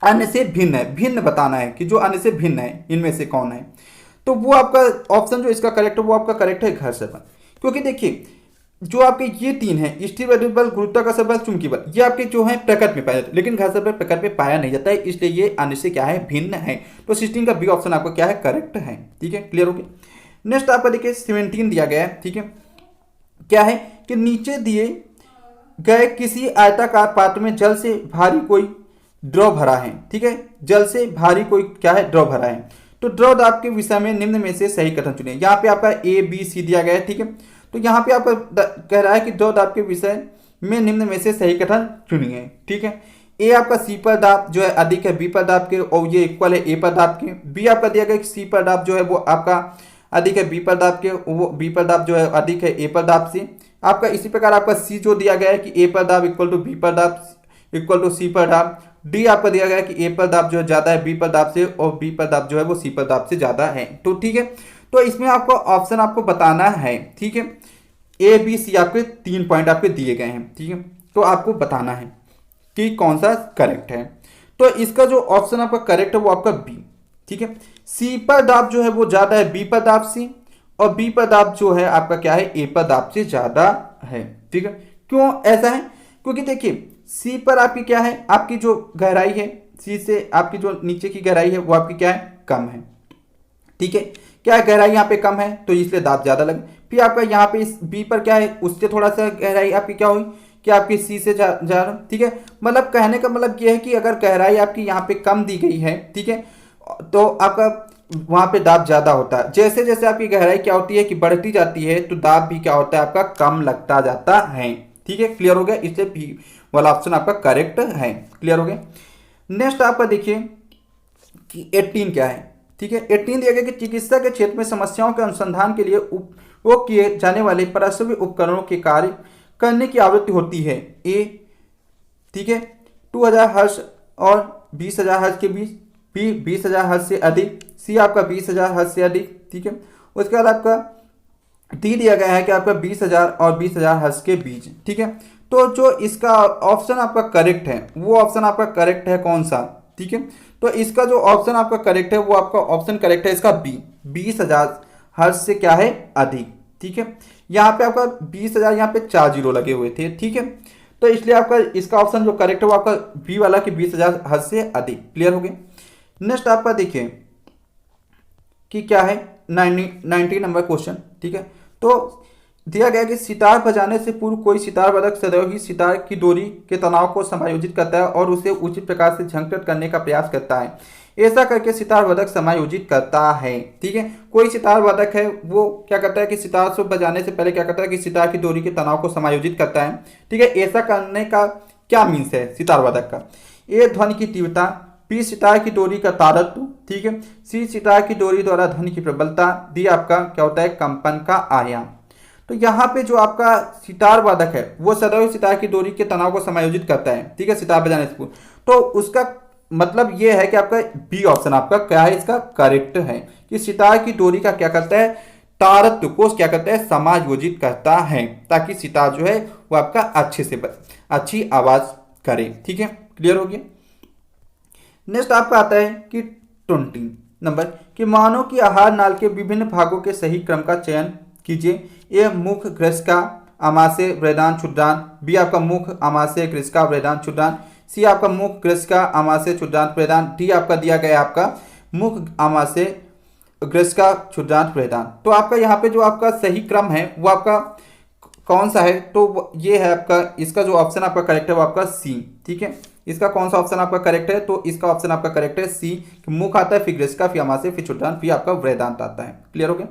अन्य से भिन्न है। भिन्न बताना है कि जो अन्य से भिन्न है इनमें से कौन है, तो वो आपका ऑप्शन जो इसका करेक्ट है वो आपका करेक्ट है घर्षण बल। क्योंकि देखिए जो आपके ये तीन है, स्थिर वैद्युत बल, गुरुत्वाकर्षण बल, चुंबकीय बल, ये आपके जो है प्रकृति में पाया जाता है, लेकिन घर्षण बल प्रकृति में पाया नहीं जाता है, इसलिए ये अन्य से क्या है, भिन्न है। तो 16 का बी ऑप्शन आपका क्या है, करेक्ट है। ठीक है, क्लियर हो गया? नेक्स्ट आपका देखिए 17 दिया गया है। ठीक है, क्या है कि नीचे दिए गए किसी आयताकार पात्र में जल से भारी कोई द्रव भरा है। ठीक है, जल से भारी कोई क्या है, द्रव भरा है। तो द्रव दाब के विषय में निम्न में से सही कथन चुनिए। यहाँ पे आपका ए बी सी दिया गया है। ठीक है, तो यहाँ पे आपका कह रहा है कि द्रव दाब के विषय में निम्न में से सही कथन चुनिए। ठीक है, ए आपका सी पर दाब जो है अधिक है बी पर दाब के और ये इक्वल है ए पर दाब के। बी आपका दिया गया कि सी पर दाब जो है वो आपका अधिक है बी पर दाब के, वो बी पर दाब जो है अधिक है ए पर दाब से। आपका इसी प्रकार आपका सी जो दिया गया है कि ए पर दाब इक्वल टू बी पर दाब इक्वल टू सी पर दाब। डी आपका दिया गया है कि ए पर दाब जो है ज्यादा है बी पर दाब से और बी पर दाब जो है वो सी पर दाब से ज्यादा है। तो ठीक है, तो इसमें आपको ऑप्शन आपको बताना है। ठीक है, ए बी सी आपके 3 पॉइंट आपके दिए गए हैं। ठीक है, तो आपको बताना है कि कौन सा करेक्ट है। तो इसका जो ऑप्शन आपका करेक्ट है वो आपका बी। ठीक है, सी पर दाब जो है वो ज्यादा है बी पर दाब से और बी पर दाब जो है आपका क्या है ए पर दाब से ज्यादा है। ठीक है, क्यों ऐसा है? क्योंकि देखिए सी पर आपकी क्या है, आपकी जो गहराई है सी से आपकी जो नीचे की गहराई है वो आपकी क्या है, कम है। ठीक है, क्या है गहराई यहाँ पे कम है तो इसलिए दाब ज्यादा लगे। फिर आपका यहाँ पे इस बी पर क्या है, उससे थोड़ा सा गहराई आपकी क्या हुई कि आपकी सी से जा। ठीक है, मतलब कहने का मतलब ये है कि अगर गहराई आपकी यहाँ पे कम दी गई है, ठीक है, तो आपका वहां पे दाब ज्यादा होता है। जैसे जैसे आपकी गहराई क्या होती है कि बढ़ती जाती है तो दाब भी क्या होता है आपका कम लगता जाता है। ठीक है, क्लियर हो गया? इसलिए बी वाला ऑप्शन आपका करेक्ट है। क्लियर हो गया? नेक्स्ट आपका देखिए कि 18 क्या है। ठीक है, 18 दिया गया कि चिकित्सा के क्षेत्र में समस्याओं के अनुसंधान के लिए उपयोग किए जाने वाले पार्श्व उपकरणों के कार्य करने की आवृत्ति होती है ए, ठीक है, 2000 हर्ट्ज और 20,000 हर्ट्ज के बीच, बी 20,000 हर्ट्ज से अधिक, सी आपका 20,000 हर्ट्ज से अधिक। ठीक है, उसके बाद आपका डी दिया गया है कि आपका 20,000 और 20,000 हर्ट्ज के बीच। ठीक है, तो जो इसका ऑप्शन आपका करेक्ट है वो ऑप्शन आपका करेक्ट है कौन सा? ठीक है, तो इसका जो ऑप्शन आपका करेक्ट है वो आपका ऑप्शन करेक्ट है इसका बी, 20,000 हर्ट्ज से क्या है, अधिक। ठीक है, यहाँ पे आपका 20,000 यहाँ पे 4 जीरो लगे हुए थे। ठीक है, तो इसलिए आपका इसका ऑप्शन जो करेक्ट है वो आपका बी वाला कि 20,000 हर्ट्ज से अधिक। क्लियर हो गया? नेक्स्ट आपका देखिए कि क्या है 90 नंबर क्वेश्चन। ठीक है, तो दिया गया कि सितार बजाने से पूर्व कोई सितार वादक सदैव ही सितार की डोरी के तनाव को समायोजित करता है और उसे उचित प्रकार से झंझट करने का प्रयास करता है। ऐसा करके सितार वादक समायोजित करता है। ठीक है, कोई सितार वादक है वो क्या करता है कि सितार को बजाने से पहले क्या करता है कि सितार की डोरी के तनाव को समायोजित करता है। ठीक है, ऐसा करने का क्या मीन्स है सितार वादक का? ए ध्वनि की तीव्रता, बी सितार की डोरी का तारत्व, ठीक है, सी सितार की डोरी द्वारा ध्वनि की प्रबलता, डी आपका क्या होता है कंपन का आयाम। तो यहाँ पे जो आपका सितार वादक है वो सदैव सितार की डोरी के तनाव को समायोजित करता है। ठीक है, सितार बजाने से पूर्व, तो उसका मतलब ये है कि आपका बी ऑप्शन आपका क्या है, इसका करेक्ट है कि सितार की डोरी का क्या करता है, तारत्व को क्या करता है, समायोजित करता है ताकि सितार जो है वो आपका अच्छे से अच्छी आवाज करे। ठीक है, क्लियर हो गया? नेक्स्ट आपका आता है कि 20 नंबर कि मानव की आहार नाल के विभिन्न भागों के सही क्रम का चयन कीजिए। ए मुख ग्रसिका आमाशय वेदांत क्षुद्रांत, बी आपका मुख आमाशय ग्रसिका वेदांत क्षुद्रांत, सी आपका मुख ग्रसिका आमाशय क्षुद्रांत वेदांत, डी आपका दिया गया आपका मुख आमाशय ग्रसिका क्षुद्रांत वेदांत। तो आपका यहाँ पे जो आपका सही क्रम है वो आपका कौन सा है? तो ये है आपका, इसका जो ऑप्शन आपका करेक्ट है वो आपका सी। ठीक है, इसका कौन सा ऑप्शन आपका करेक्ट है? तो इसका ऑप्शन आपका करेक्ट है सी, मुख आता है फिर ग्रसिका फिर आमाशय फिर क्षुद्रांत फिर आपका वेदांत आता है। क्लियर हो गया?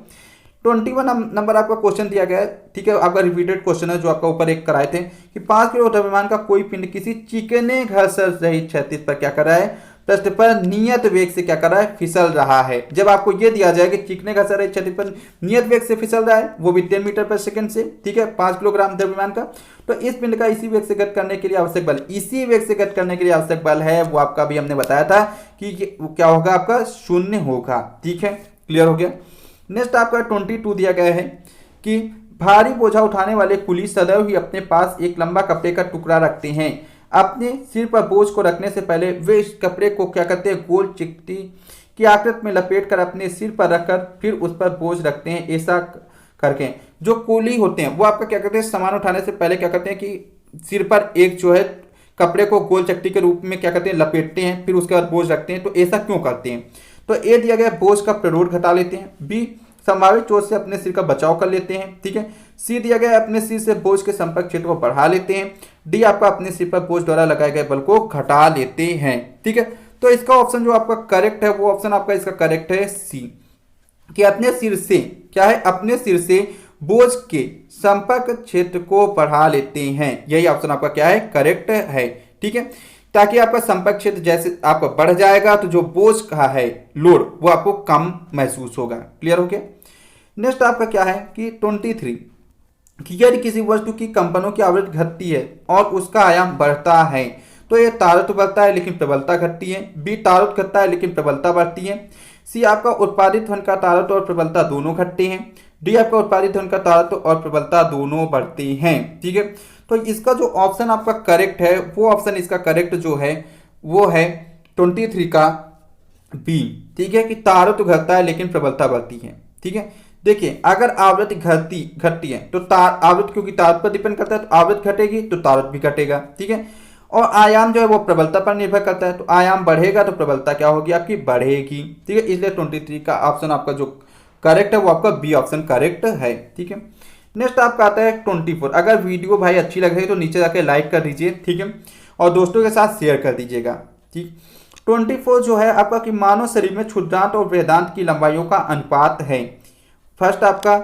21 नंबर आपका क्वेश्चन दिया गया है। ठीक है, आपका रिपीटेड क्वेश्चन है जो आपका ऊपर एक कराए थे कि 5 किलो द्रव्यमान का कोई पिंड किसी चिकने घर्षण रहित क्षैतिज पर क्या कर रहा है, पृष्ठ पर नियत वेग से क्या कर रहा है, फिसल रहा है। जब आपको यह दिया जाए कि चिकने घर्षण रहित क्षैतिज पर नियत वेग से फिसल रहा है, वो भी 10 मीटर पर सेकंड से, ठीक है, 5 किलोग्राम द्रव्यमान का, तो इस पिंड का इसी वेग से गति करने के लिए आवश्यक बल, इसी वेग से गति करने के लिए आवश्यक बल है वो आपका भी हमने बताया था कि क्या होगा, आपका 0 होगा। ठीक है, क्लियर हो गया? नेक्स्ट आपका 22 दिया गया है कि भारी बोझा उठाने वाले कुली सदैव ही अपने पास एक लंबा कपड़े का टुकड़ा रखते हैं। अपने सिर पर बोझ को रखने से पहले वे इस कपड़े को क्या करते हैं, गोल चिकटी की आकृति में लपेट कर अपने सिर पर रखकर फिर उस पर बोझ रखते हैं। ऐसा करके जो कुली होते हैं वो आपका क्या करते हैं, सामान उठाने से पहले क्या करते हैं कि सिर पर एक जो है कपड़े को गोल चट्टी के रूप में क्या करते हैं, लपेटते हैं, फिर उसके बाद बोझ रखते हैं। तो ऐसा क्यों करते हैं? तो ए दिया गया बोझ का प्रलोड घटा लेते हैं, बी संभावित चोट से अपने सिर का बचाव कर लेते हैं। ठीक है, सी दिया गया अपने सिर से बोझ के संपर्क क्षेत्र को बढ़ा लेते हैं, डी आपका अपने सिर पर बोझ द्वारा लगाए गए बल को घटा लेते हैं। ठीक है, तो इसका ऑप्शन जो आपका करेक्ट है वो ऑप्शन आपका इसका करेक्ट है सी, कि अपने सिर से क्या है, अपने सिर से बोझ के संपर्क क्षेत्र को बढ़ा लेते हैं। यही ऑप्शन आपका क्या है, करेक्ट है। ठीक है, ताकि आपका संपर्क क्षेत्र जैसे आपका बढ़ जाएगा तो जो बोझ का है लोड वो आपको कम महसूस होगा। क्लियर हो गया। नेक्स्ट आपका क्या है कि 23 कि यदि किसी वस्तु की कंपनों की आवृत्ति घटती है और उसका आयाम बढ़ता है तो ये तारत्व बढ़ता है लेकिन प्रबलता घटती है। बी तारत्व घटता है लेकिन प्रबलता बढ़ती है। सी आपका उत्पादित धन का तारत्व और प्रबलता दोनों घटते हैं। डी आपका उत्पादित धन का तारत्व और प्रबलता दोनों बढ़ती हैं। ठीक है, तो इसका जो ऑप्शन आपका करेक्ट है वो ऑप्शन इसका करेक्ट जो है वो है 23 का बी। ठीक है, कि तारत्व घटता है लेकिन प्रबलता बढ़ती है। ठीक है, देखिए अगर आवृत्ति घटती है तो आवृत्ति क्योंकि तारत्व पर डिपेंड करता है तो आवृत्ति घटेगी तो तारत्व भी घटेगा। ठीक है, और आयाम जो है वो प्रबलता पर निर्भर करता है तो आयाम बढ़ेगा तो प्रबलता क्या होगी आपकी बढ़ेगी। ठीक है, इसलिए 23 का ऑप्शन आपका जो करेक्ट है वो आपका बी ऑप्शन करेक्ट है। ठीक है, नेक्स्ट आपका आता है 24। अगर वीडियो भाई अच्छी लग रही है तो नीचे जाके लाइक कर दीजिए। ठीक है, और दोस्तों के साथ शेयर कर दीजिएगा। ठीक, 24 जो है आपका कि मानव शरीर में क्षुद्रांत और वेदांत की लंबाइयों का अनुपात है। फर्स्ट आपका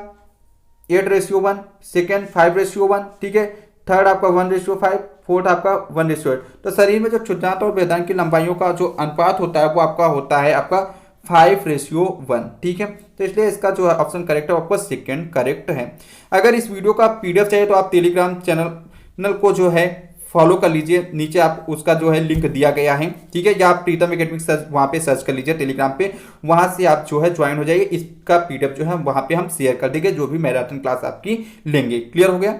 8:1, सेकेंड 5:1। ठीक है, थर्ड आपका 1:5, फोर्थ आपका 1:8। तो शरीर में जो क्षुद्रांत और वेदांत की लंबाइयों का जो अनुपात होता है वो आपका होता है आपका 5:1। ठीक है, तो इसलिए इसका जो ऑप्शन करेक्ट है आपका सेकेंड करेक्ट है। अगर इस वीडियो का पीडीएफ चाहिए तो आप टेलीग्राम चैनल को जो है फॉलो कर लीजिए। नीचे आप उसका जो है लिंक दिया गया है। ठीक है, या आप प्रीतम एकेडमिक सर्च वहाँ पे सर्च कर लीजिए टेलीग्राम पे, वहाँ से आप जो है ज्वाइन हो जाइए। इसका पीडीएफ जो है वहाँ पे हम शेयर कर देंगे जो भी मैराथन क्लास आपकी लेंगे। क्लियर हो गया।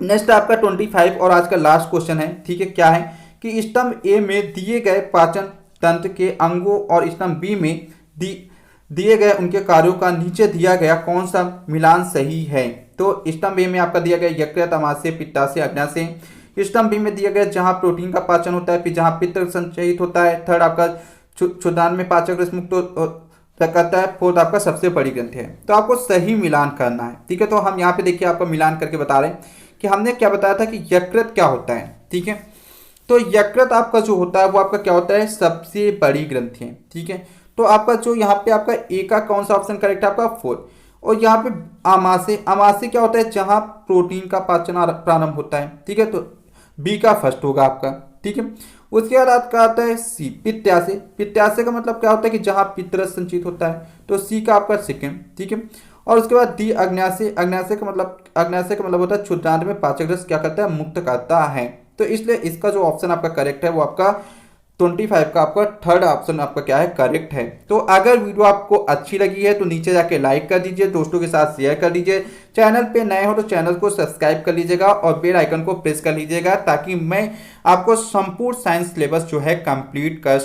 नेक्स्ट आपका 25 और आज का लास्ट क्वेश्चन है। ठीक है, क्या है कि स्तंभ ए में दिए गए पाचन तंत्र के अंगों और स्तंभ बी में दिए गए उनके कार्यों का नीचे दिया गया कौन सा मिलान सही है। तो स्तंभ ए में आपका दिया गया यकृत, अमाशय, पित्ताशय, अग्न्याशय। स्तंभ बी में दिया गया जहां प्रोटीन का पाचन होता है, फिर जहां पित्त संचयित होता है। थर्ड आपका क्षुद्रांत में पाचक रस मुक्त करता है। फोर्थ आपका सबसे बड़ी ग्रंथि है। तो आपको सही मिलान करना है। ठीक है, तो हम यहाँ पे देखिए आपका मिलान करके बता रहे हैं कि हमने क्या बताया था कि यकृत क्या होता है। ठीक है, तो यकृत आपका जो होता है वो आपका क्या होता है सबसे बड़ी ग्रंथि है। ठीक है, तो आपका जो यहाँ पे आपका ए का कौन सा ऑप्शन करेक्ट है आपका 4। और यहाँ पे आमाशय क्या होता है जहां प्रोटीन का पाचन प्रारंभ होता है। ठीक है, तो बी का फर्स्ट होगा आपका। ठीक है, उसके बाद आपका आता है सी पित्ताशय का मतलब क्या होता है कि जहां पित्तरस संचित होता है, तो सी का आपका सेकेंड। ठीक है, और उसके बाद डी अग्न्याशय का मतलब होता है क्षुद्रांत में पाचक रस क्या करता है मुक्त करता है। तो इसलिए इसका जो ऑप्शन आपका करेक्ट है वो आपका 25 का आपका थर्ड ऑप्शन आपका क्या है करेक्ट है। तो अगर वीडियो आपको अच्छी लगी है तो नीचे जाके लाइक कर दीजिए, दोस्तों के साथ शेयर कर दीजिए। चैनल पे नए हो तो चैनल को सब्सक्राइब कर लीजिएगा और बेल आइकन को प्रेस कर लीजिएगा ताकि मैं आपको संपूर्ण साइंस सिलेबस जो है कंप्लीट कर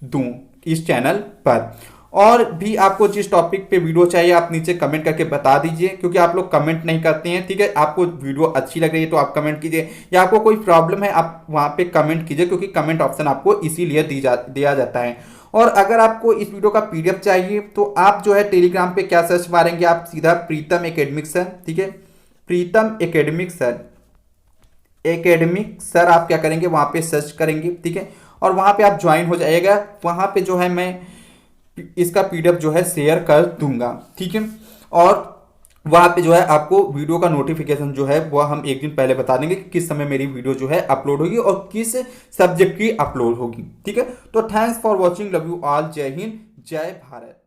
दूं इस चैनल पर। और भी आपको जिस टॉपिक पे वीडियो चाहिए आप नीचे कमेंट करके बता दीजिए, क्योंकि आप लोग कमेंट नहीं करते हैं। ठीक है, आपको वीडियो अच्छी लग रही है तो आप कमेंट कीजिए, या आपको कोई प्रॉब्लम है आप वहाँ पे कमेंट कीजिए, क्योंकि कमेंट ऑप्शन आपको इसीलिए दिया जाता है। और अगर आपको इस वीडियो का पीडीएफ चाहिए तो आप जो है टेलीग्राम पे क्या सर्च मारेंगे, आप सीधा प्रीतम एकेडमिक सर। ठीक है, प्रीतम एकेडमिक सर आप क्या करेंगे वहाँ पे सर्च करेंगे। ठीक है, और वहाँ पे आप ज्वाइन हो जाइएगा। वहाँ पे जो है मैं इसका पीडीएफ जो है शेयर कर दूंगा। ठीक है, और वहाँ पे जो है आपको वीडियो का नोटिफिकेशन जो है वो हम एक दिन पहले बता देंगे कि किस समय मेरी वीडियो जो है अपलोड होगी और किस सब्जेक्ट की अपलोड होगी। ठीक है, तो thanks for watching, love you all, जय हिंद, जय भारत।